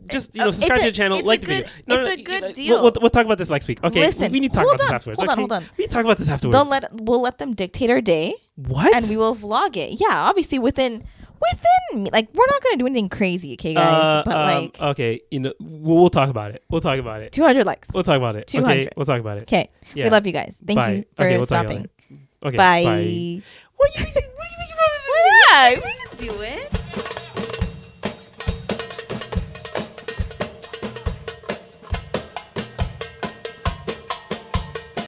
Just subscribe to the channel, like the video. It's a good deal. We'll talk about this next week. Okay, listen, we need to talk about this afterwards. Hold on. We need to talk about this afterwards. We'll let them dictate our day. What? And we will vlog it. Yeah, obviously within like we're not gonna do anything crazy, okay, guys? But like, okay, we'll talk about it. 200 likes. We'll talk about it. 200. Okay, we'll talk about it. Okay, yeah. We love you guys. Thank you for stopping. Okay, bye. Bye. What do you mean? What do you mean? Yeah, we can do it.